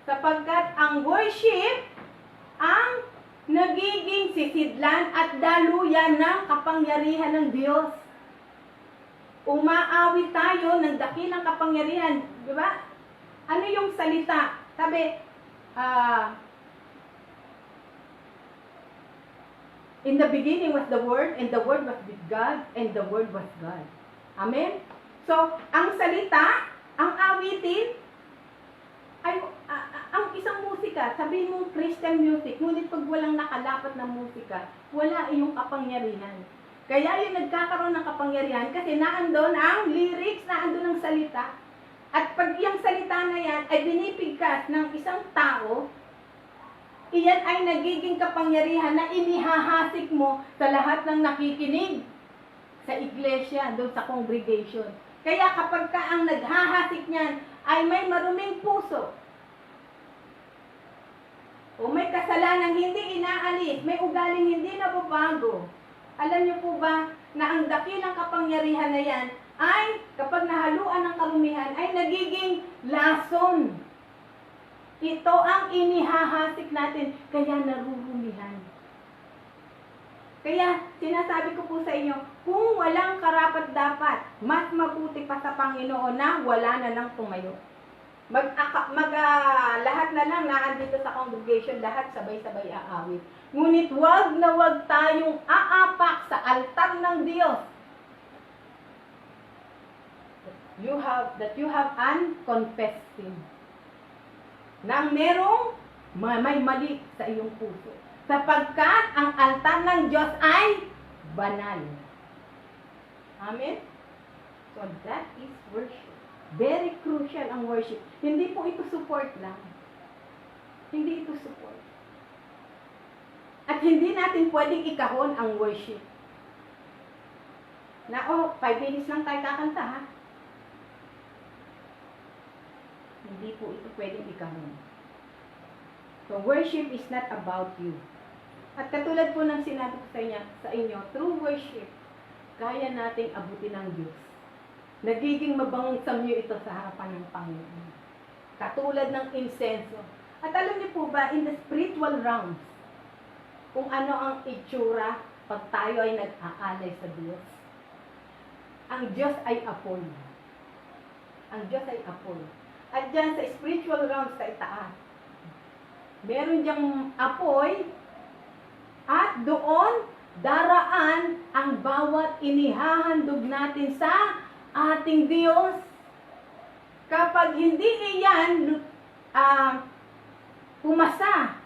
Sapagkat ang worship ang nagiging sisidlan at daluyan ng kapangyarihan ng Diyos. Umaawit tayo ng dakilang kapangyarihan. Di ba? Ano yung salita? Sabi, in the beginning was the Word, and the Word was with God, and the Word was God. Amen? So, ang salita, ang awitin, ay, ang isang musika, sabihin mong Christian music, ngunit pag walang nakalapat na musika, wala iyong kapangyarihan. Kaya yung nagkakaroon ng kapangyarihan kasi naandun ang lyrics, naandun ang salita. At pag yung salita na yan ay binibigkas ng isang tao, iyan ay nagiging kapangyarihan na inihahasik mo sa lahat ng nakikinig sa iglesia, doon sa congregation. Kaya kapag ka ang naghahasik niyan ay may maruming puso, o may kasalanang hindi inaalis, may ugaling hindi nababago, alam niyo po ba na ang dakilang kapangyarihan na yan ay kapag nahaluan ng karumihan ay nagiging lason. Ito ang inihahasik natin, kaya narurumihan. Kaya sinasabi ko po sa inyo, kung walang karapat-dapat, mas mabuti pa sa Panginoon na wala na lang tumayo. Lahat na lang naandito sa congregation, lahat sabay-sabay aawit. Ngunit wag na wag tayong aapak sa altar ng Diyos. That you have unconfessed sin. Nang merong may mali sa iyong puso. Sapagkat ang altar ng Diyos ay banal. Amen? So that is worship. Very crucial ang worship. Hindi po ito support lang. Hindi ito support. At hindi natin pwedeng ikahon ang worship. Na, 5 minutes lang tayo kakanta, ha? Hindi po ito pwedeng ikahon. So, worship is not about you. At katulad po ng sinabi ko sa inyo, through worship, kaya nating abutin ng Diyos. Nagiging mabangong samyo ito sa harapan ng Panginoon. Katulad ng insenso. At alam niyo po ba, in the spiritual realms, kung ano ang itsura pag tayo ay nag-aalay sa Diyos. Ang Diyos ay apoy. Ang Diyos ay apoy. At dyan sa spiritual realms sa itaas, meron diyang apoy at doon daraan ang bawat inihahandog natin sa ating Diyos. Kapag hindi iyan pumasa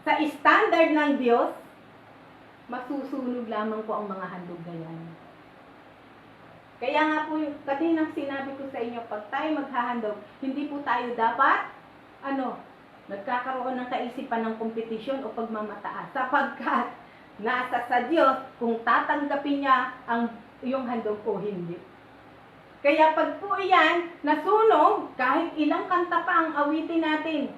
sa standard ng Diyos, masusunog lamang po ang mga handog na yan. Kaya nga po, kaninang sinabi ko sa inyo, pag tayo maghahandog, hindi po tayo dapat, nagkakaroon ng kaisipan ng kompetisyon o pagmamataas. Sapagkat, nasa sa Diyos kung tatanggapin niya ang iyong handog o hindi. Kaya pag po iyan, nasunog, kahit ilang kanta pa ang awitin natin,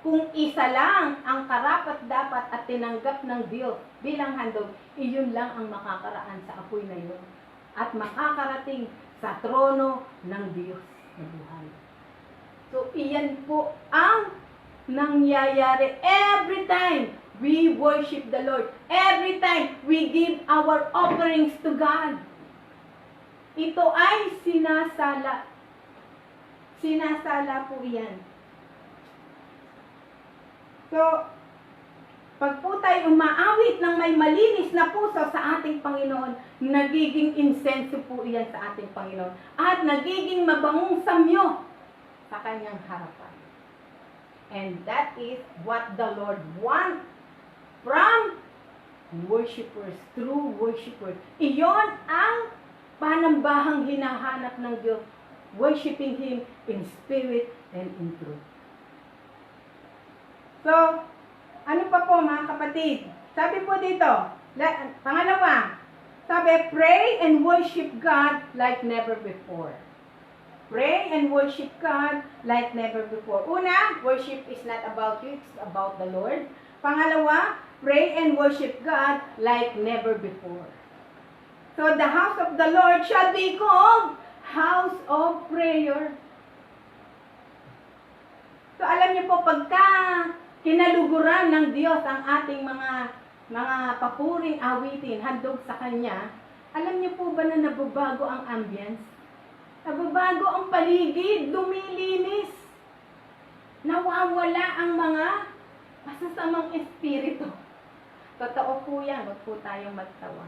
kung isa lang ang karapat-dapat at tinanggap ng Diyos bilang handog, iyon lang ang makakaraan sa apoy na iyon. At makakarating sa trono ng Diyos na buhay. So, iyan po ang nangyayari every time we worship the Lord. Every time we give our offerings to God. Ito ay sinasala. Sinasala po iyan. So, pag po tayo umaawit ng may malinis na puso sa ating Panginoon, nagiging insenso po iyan sa ating Panginoon. At nagiging mabangong samyo sa kanyang harapan. And that is what the Lord wants from worshipers, true worshipers. Iyon ang panambahang hinahanap ng Diyos, worshiping Him in spirit and in truth. So, ano pa po mga kapatid? Sabi po dito, pangalawa, sabi, pray and worship God like never before. Pray and worship God like never before. Una, worship is not about you, it's about the Lord. Pangalawa, pray and worship God like never before. So, the house of the Lord shall be called house of prayer. So, alam niyo po, pagka kinaluguran ng Diyos ang ating mga papuring awitin, handog sa Kanya, alam niyo po ba na nababago ang ambience? Nababago ang paligid, lumilinis. Nawawala ang mga masasamang espiritu. Totoo po yan, wag po tayong magtawa.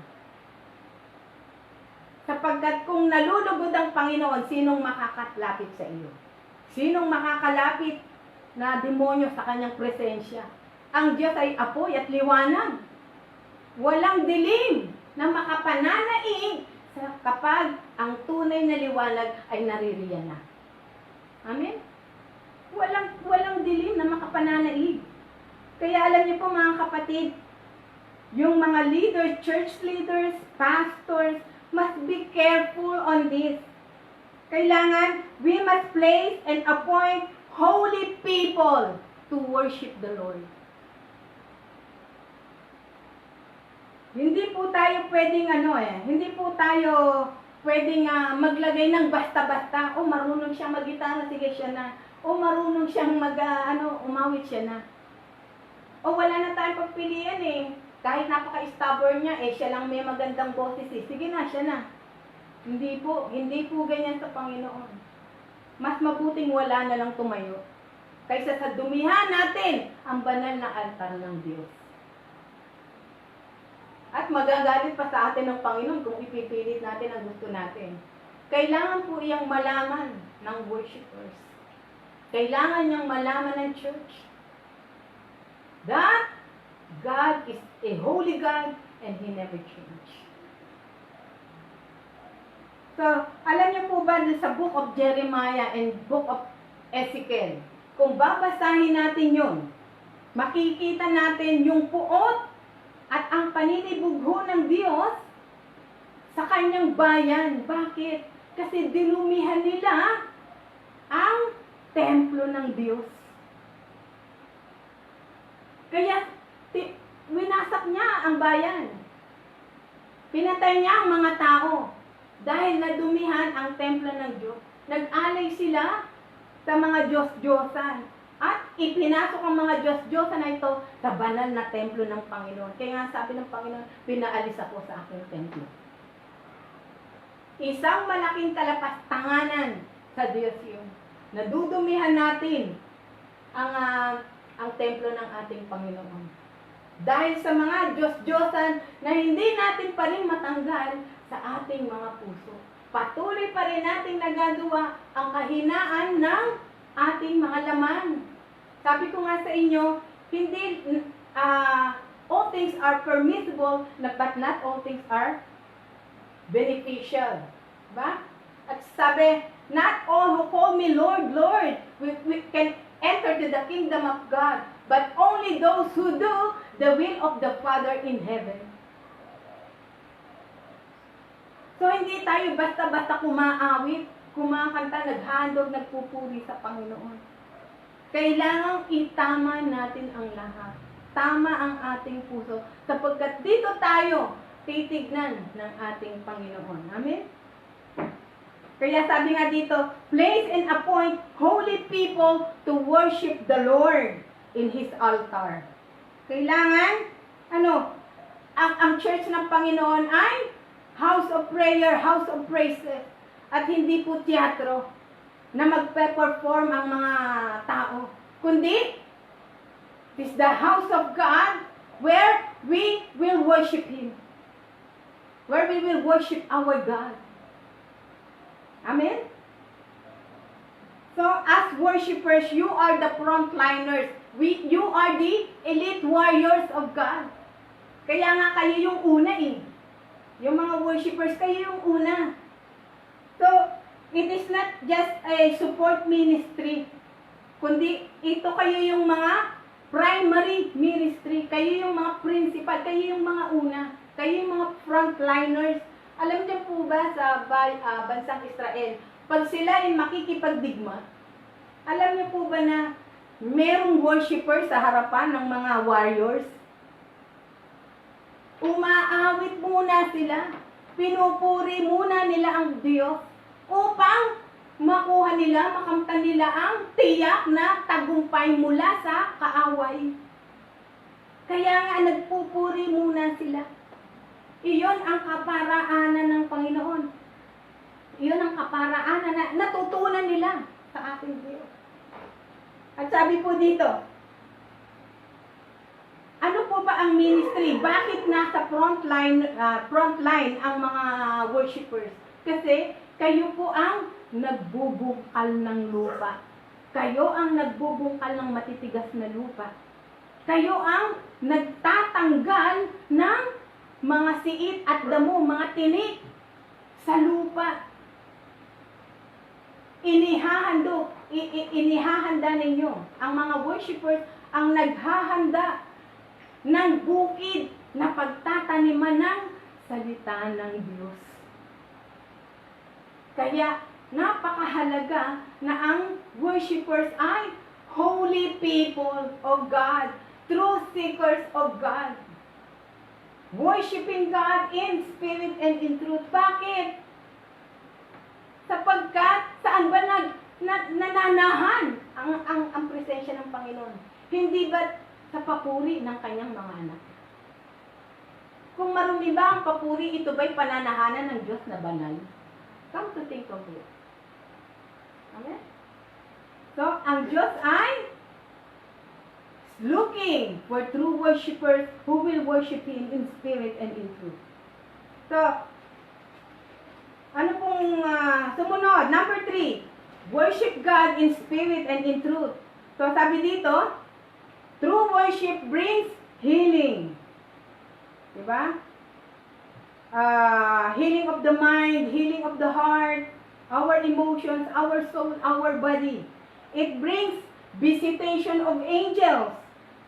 Sapagkat kung nalulugod ang Panginoon, sinong makakalapit sa iyo? Sinong makakalapit na demonyo sa kanyang presensya? Ang Diyos ay apoy at liwanag. Walang dilim na makapananaig kapag ang tunay na liwanag ay naririyan na. Amen? Walang dilim na makapananaig. Kaya alam niyo po mga kapatid, yung mga leaders, church leaders, pastors, must be careful on this. Kailangan, we must place and appoint holy people to worship the Lord. Hindi po tayo pwedeng hindi po tayo pwedeng maglagay ng basta-basta. O marunong siyang mag-gitara, sige siya na. O marunong siyang umawit siya na. O wala na tayong pagpilian eh. Kahit napaka-stubborn niya, siya lang may magandang boses eh. Sige na, siya na. Hindi po ganyan sa Panginoon. Mas mabuting wala na lang tumayo kaysa sa dumihan natin ang banal na altar ng Diyos. At magagalit pa sa atin ng Panginoon kung ipipilit natin ang gusto natin. Kailangan po iyang malaman ng worshipers. Kailangan niyang malaman ng church that God is a holy God and He never changes. So, alam niyo po ba sa book of Jeremiah and book of Ezekiel, kung babasahin natin yun, makikita natin yung puot at ang paninibugho ng Diyos sa kanyang bayan. Bakit? Kasi dilumihan nila ang templo ng Diyos. Kaya winasak niya ang bayan. Pinatay niya ang mga tao dahil nadumihan ang templo ng Diyos. Nag-alay sila sa mga Diyos-Diyosan. At ipinasok ang mga Diyos-Diyosan na ito sa banal na templo ng Panginoon. Kaya nga sabi ng Panginoon, pinaalis ako sa aking templo. Isang malaking talapastanganan sa Diyos yun. Nadudumihan natin ang templo ng ating Panginoon. Dahil sa mga Diyos-Diyosan na hindi natin pa rin matanggal sa ating mga puso. Patuloy pa rin nating nagagawa ang kahinaan ng ating mga laman. Sabi ko nga sa inyo, hindi all things are permissible, but not all things are beneficial. Diba? At sabi, not all who call me Lord, Lord, we can enter to the kingdom of God, but only those who do the will of the Father in heaven. So, hindi tayo basta-basta kumaawit, kumakanta, naghandog, nagpupuri sa Panginoon. Kailangang itama natin ang lahat. Tama ang ating puso. Sapagkat dito tayo titignan ng ating Panginoon. Amen? Kaya sabi nga dito, place and appoint holy people to worship the Lord in His altar. Kailangan, ang church ng Panginoon ay house of prayer, house of praises, at hindi po teatro na magpe-perform ang mga tao. Kundi, it is the house of God where we will worship Him. Where we will worship our God. Amen? So, as worshipers, you are the frontliners. You are the elite warriors of God. Kaya nga kayo yung una eh. Yung mga worshipers, kayo yung una. So, it is not just a support ministry, kundi ito kayo yung mga primary ministry, kayo yung mga principal, kayo yung mga una, kayo yung mga frontliners. Alam niyo po ba sa bansang Israel, pag sila ay makikipagdigma, alam niyo po ba na merong worshiper sa harapan ng mga warriors? Umaawit muna sila, pinupuri muna nila ang Diyos, upang makuha nila, makamtan nila ang tiyak na tagumpay mula sa kaaway. Kaya nga nagpupuri muna sila. Iyon ang kaparaanan ng Panginoon. Iyon ang kaparaanan na natutunan nila sa ating Diyos. At sabi po dito, ano po ba ang ministry? Bakit nasa frontline ang mga worshipers? Kasi kayo po ang nagbubungkal ng lupa. Kayo ang nagbubungkal ng matitigas na lupa. Kayo ang nagtatanggal ng mga siit at damo, mga tinik sa lupa. Inihahanda ninyo. Ang mga worshipers ang naghahanda ng bukid na pagtataniman ng salita ng Diyos. Kaya napakahalaga na ang worshipers ay holy people of God, truth seekers of God. Worshiping God in spirit and in truth. Bakit? Sapagkat saan ba nananahan ang presensya ng Panginoon? Hindi ba sa papuri ng kanyang mga anak? Kung marumi ba ang papuri, ito ba'y pananahanan ng Diyos na banal? Come to think of it. Amen? So, ang Diyos ay looking for true worshipers who will worship Him in spirit and in truth. So, ano pong sumunod? Number 3, worship God in spirit and in truth. So, sabi dito, true worship brings healing. Diba? Healing of the mind, healing of the heart, our emotions, our soul, our body. It brings visitation of angels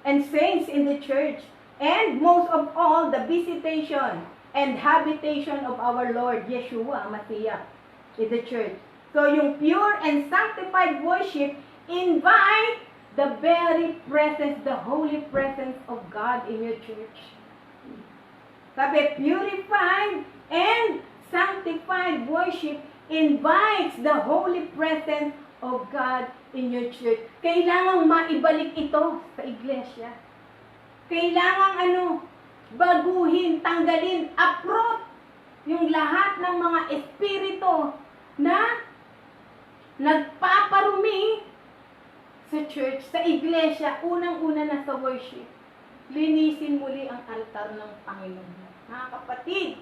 and saints in the church. And most of all, the visitation and habitation of our Lord, Yeshua, Messiah, in the church. So, yung pure and sanctified worship invite the very presence, the holy presence of God in your church. Sabi, purified and sanctified worship invites the holy presence of God in your church. Kailangang maibalik ito sa iglesia. Kailangang baguhin, tanggalin, uproot yung lahat ng mga espiritu na nagpaparumi sa church, sa iglesia, unang-una na sa worship. Linisin muli ang altar ng Panginoon. Mga kapatid,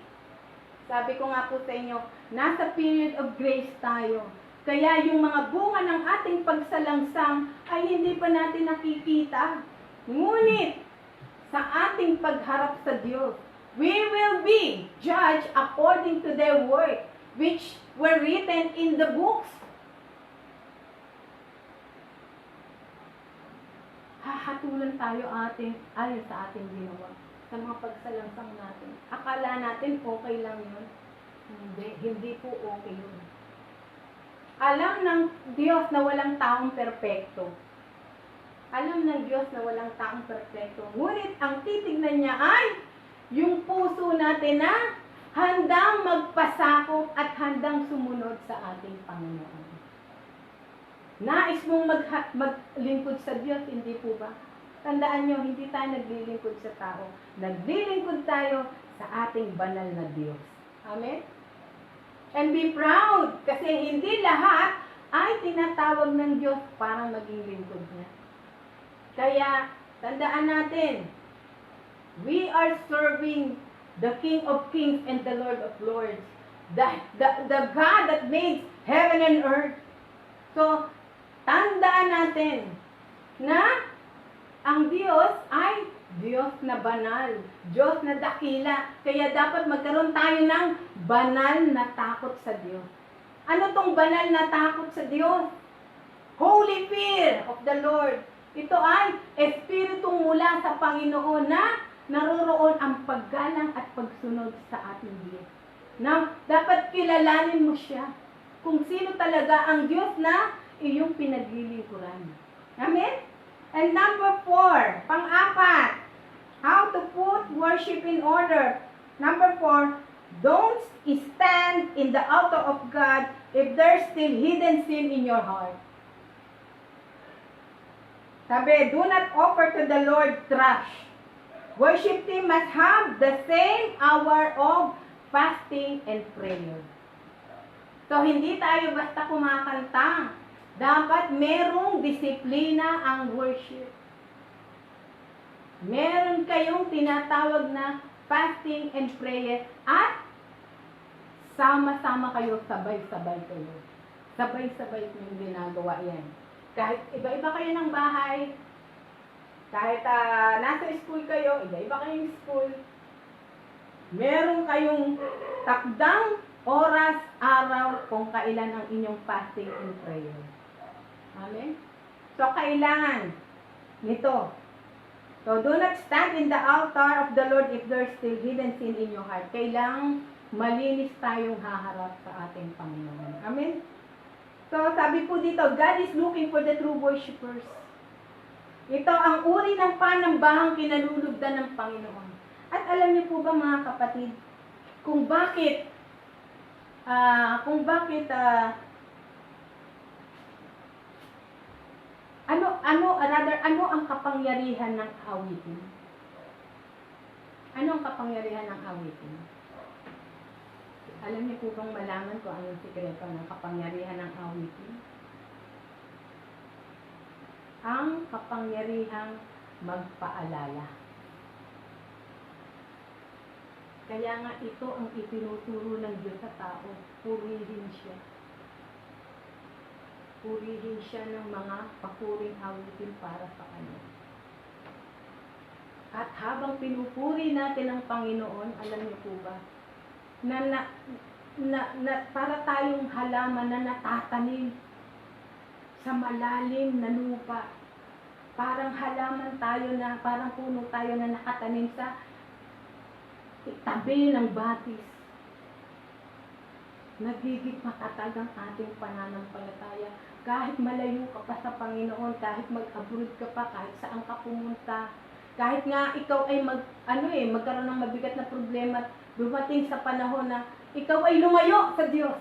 sabi ko nga po sa inyo, nasa period of grace tayo. Kaya yung mga bunga ng ating pagsalangsang ay hindi pa natin nakikita. Ngunit, sa ating pagharap sa Diyos, we will be judged according to their work, which were written in the books. Hahatulan tayo ayon sa ating ginawa, sa mga pagsalangsang natin. Akala natin okay lang yun. Hindi po okay yun. Alam ng Diyos na walang taong perpekto. Alam ng Diyos na walang taong perpekto. Ngunit ang titignan niya ay yung puso natin na handang magpasakop at handang sumunod sa ating Panginoon. Nais mong maglingkod sa Diyos, hindi po ba? Tandaan nyo, hindi tayo naglilingkod sa tao. Naglilingkod tayo sa ating banal na Diyos. Amen? And be proud, kasi hindi lahat ay tinatawag ng Diyos para maging lingkod niya. Kaya, tandaan natin, we are serving the King of Kings and the Lord of Lords. The God that made heaven and earth. So, tandaan natin na ang Diyos ay Diyos na banal, Diyos na dakila. Kaya dapat magkaroon tayo ng banal na takot sa Diyos. Ano tong banal na takot sa Diyos? Holy fear of the Lord. Ito ay espiritong mula sa Panginoon na naroroon ang paggalang at pagsunod sa ating Diyos. Now, dapat kilalanin mo siya kung sino talaga ang Diyos na iyong pinaglilingkuran. Amen? And number 4, pang-apat, how to put worship in order. Number 4, don't stand in the altar of God if there's still hidden sin in your heart. Sabi, do not offer to the Lord trash. Worship team must have the same hour of fasting and prayer. So, hindi tayo basta kumakanta. Dapat merong disiplina ang worship. Meron kayong tinatawag na fasting and prayer at sama-sama kayo, sabay-sabay kayo. Sabay-sabay yung ginagawa yan. Kahit iba-iba kayo ng bahay, kahit nasa school kayo, iba-iba kayong school, Meron kayong takdang oras, araw, kung kailan ang inyong fasting and prayer. Amen? So, kailangan nito. So, do not stand in the altar of the Lord if there's still hidden sin in your heart. Kailangan malinis tayong haharap sa ating Panginoon. Amen? So, sabi po dito, God is looking for the true worshipers. Ito ang uri ng panambahang kinalulugdan ng Panginoon. At alam niyo po ba mga kapatid, kung bakit ano ang kapangyarihan ng awitin? Ano ang kapangyarihan ng awitin? Alam niyo po bang malaman ko anong sikreto ng kapangyarihan ng awitin? Ang kapangyarihang magpaalala. Kaya nga ito ang itinuturo ng Diyos sa tao. Purihin siya. Purihin siya ng mga papuring awitin para sa Kanya. At habang pinupuri natin ang Panginoon, alam niyo po ba, para tayong halaman na natatanim sa malalim na lupa. Parang halaman tayo na, parang puno tayo na nakatanim sa tabi ng batis. Nagiging matatag ang ating pananampalataya. Kahit malayo ka pa sa Panginoon, kahit mag-abroad ka pa, kahit saan ka pumunta, kahit nga ikaw ay magkaroon ng mabigat na problema at dumating sa panahon na ikaw ay lumayo sa Diyos.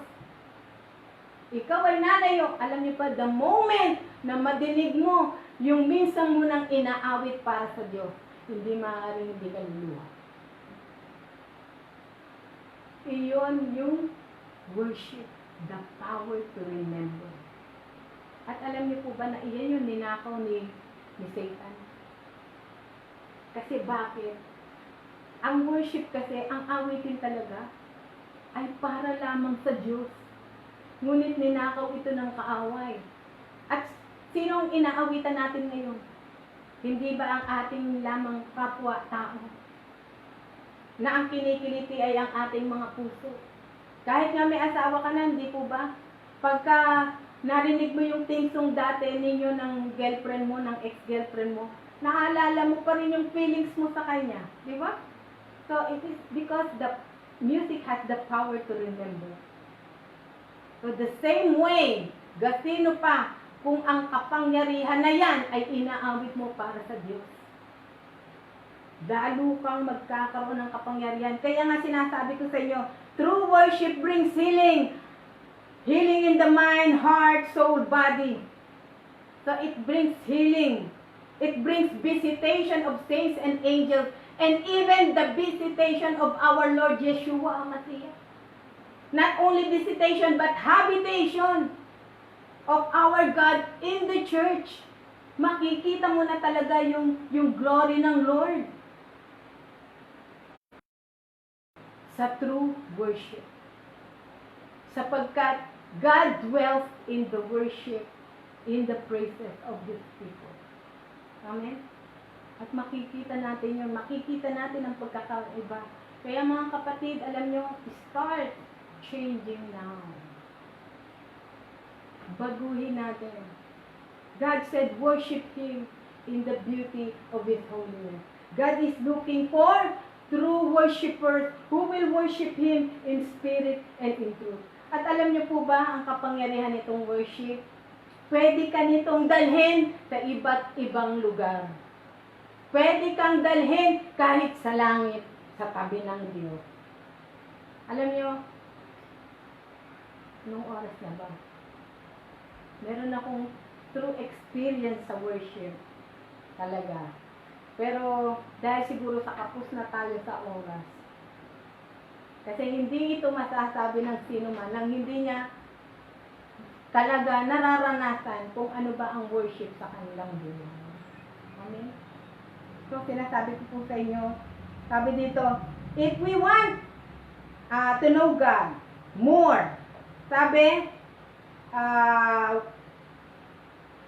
Ikaw ay nalayo. Alam niyo pa, the moment na madinig mo yung minsan mo nang inaawit para sa Diyos, hindi maaaring hindi ka luluha. Iyon yung worship, the power to remember. At alam niyo po ba na iyan yung ninakaw ni Satan? Kasi bakit? Ang worship kasi, ang awitin talaga, ay para lamang sa Diyos. Ngunit ninakaw ito ng kaaway. At sino ang inaawitan natin ngayon? Hindi ba ang ating lamang kapwa-tao? Na ang kinikiliti ay ang ating mga puso. Kahit nga may asawa ka na, hindi po ba? Pagka narinig mo yung theme song dati ninyo ng girlfriend mo, ng ex-girlfriend mo, naalala mo pa rin yung feelings mo sa kanya. Di ba? So, it is because the music has the power to remember. So, the same way, gasino pa, kung ang kapangyarihan na yan ay inaawit mo para sa Diyos. Lalo kang magkakaroon ng kapangyarihan. Kaya nga sinasabi ko sa inyo, true worship brings healing. Healing in the mind, heart, soul, body. So it brings healing. It brings visitation of saints and angels. And even the visitation of our Lord Yeshua HaMashiach. Not only visitation, but habitation of our God in the church. Makikita mo na talaga yung glory ng Lord. Sa true worship. Sapagkat God dwells in the worship, in the praises of His people. Amen? At makikita natin yun. Makikita natin ang pagkakaiba. Kaya mga kapatid, alam nyo, start changing now. Baguhin natin. God said, worship Him in the beauty of His holiness. God is looking for true worshipers who will worship Him in spirit and in truth. At alam niyo po ba ang kapangyarihan nitong worship? Pwede ka nitong dalhin sa iba't ibang lugar. Pwede kang dalhin kahit sa langit, sa tabi ng Diyos. Alam niyo, nung oras na ba? Meron akong true experience sa worship. Talaga. Pero dahil siguro sa kapos na tayo sa oras. Kasi hindi ito masasabi ng sino man nang hindi niya talaga nararanasan kung ano ba ang worship sa kanilang buhay. Amen? So, sinasabi ko po sa inyo, sabi dito, if we want to know God more, sabi,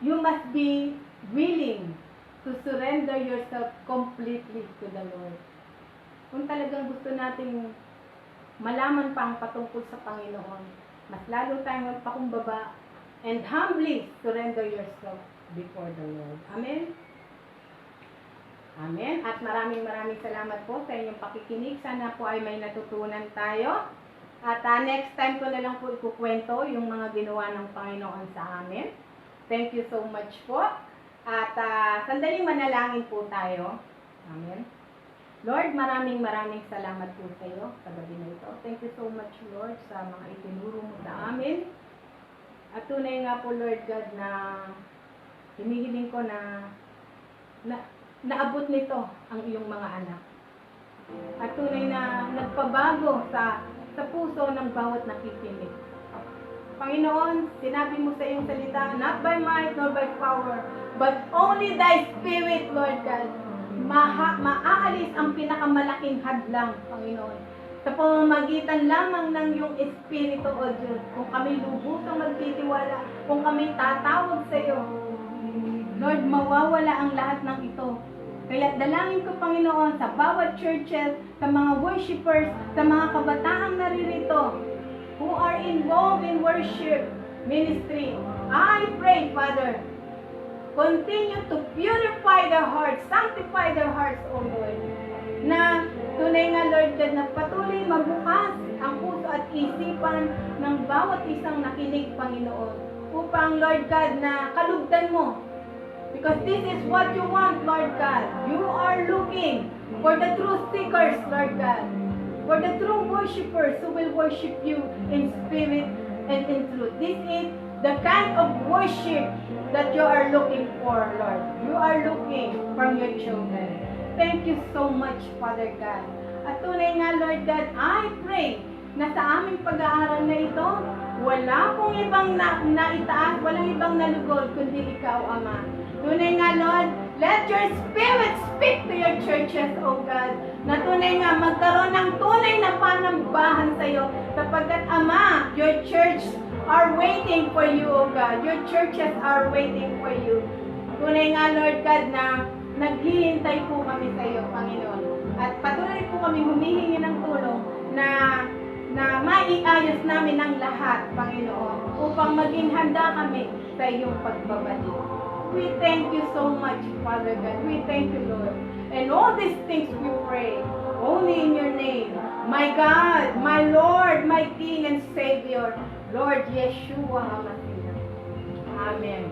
you must be willing to surrender yourself completely to the Lord. kung talagang gusto nating malaman pa ang patungkol sa Panginoon, mas lalo tayong magpakumbaba and humbly surrender yourself before the Lord. Amen? Amen. At maraming salamat po sa inyong pakikinig. Sana po ay may natutunan tayo. At next time ko na lang po ikukwento yung mga ginawa ng Panginoon sa amin. Thank you so much po. At sandaling manalangin po tayo. Amen. Lord, maraming salamat po sa iyo sa gabi na ito. Thank you so much, Lord, sa mga itinuro mo sa amin. At tunay nga po, Lord God, na hinihiling ko na naabot nito ang iyong mga anak. At tunay na nagpabago sa puso ng bawat nakikinig. Panginoon, sinabi mo sa iyong salita, not by might nor by power, but only thy Spirit, Lord God. Maaalis ang pinakamalaking hadlang, Panginoon. Sa pamamagitan lamang ng iyong Espiritu, O Diyos, kung kami lubusang magtitiwala, kung kami tatawag sa iyo, Lord, mawawala ang lahat ng ito. Kaya dalangin ko, Panginoon, sa bawat churches, sa mga worshipers, sa mga kabataang naririto, who are involved in worship ministry, I pray, Father, continue to purify their hearts, sanctify their hearts, O Lord, na tunay nga, Lord God, na patuloy magbukas ang puso at isipan ng bawat isang nakinig, Panginoon, upang, Lord God, na kalugdan mo. Because this is what you want, Lord God. You are looking for the true seekers, Lord God. For the true worshipers who will worship you in spirit and in truth. This is the kind of worship that you are looking for, Lord. You are looking from your children. Thank you so much, Father God. At tunay nga, Lord God, I pray na sa aming pag-aaral na ito, wala pong ibang naitaas, walang ibang nalugod, kundi ikaw, Ama. Tunay nga, Lord, let your Spirit speak to your churches, O God. Na tunay nga, magkaroon ng tunay na panambahan sa iyo. Sapagkat, Ama, your church are waiting for you, O God. Your churches are waiting for you. Tunay nga, Lord God, na naghihintay po kami sa iyo, Panginoon. At patuloy po kami humihingi ng tulong na maiayos namin ang lahat, Panginoon, upang maging handa kami sa iyong pagbabalik. We thank you so much, Father God. We thank you, Lord. And all these things we pray, only in your name. My God, my Lord, my King and Savior, Lord Yeshua HaMashiach. Amen.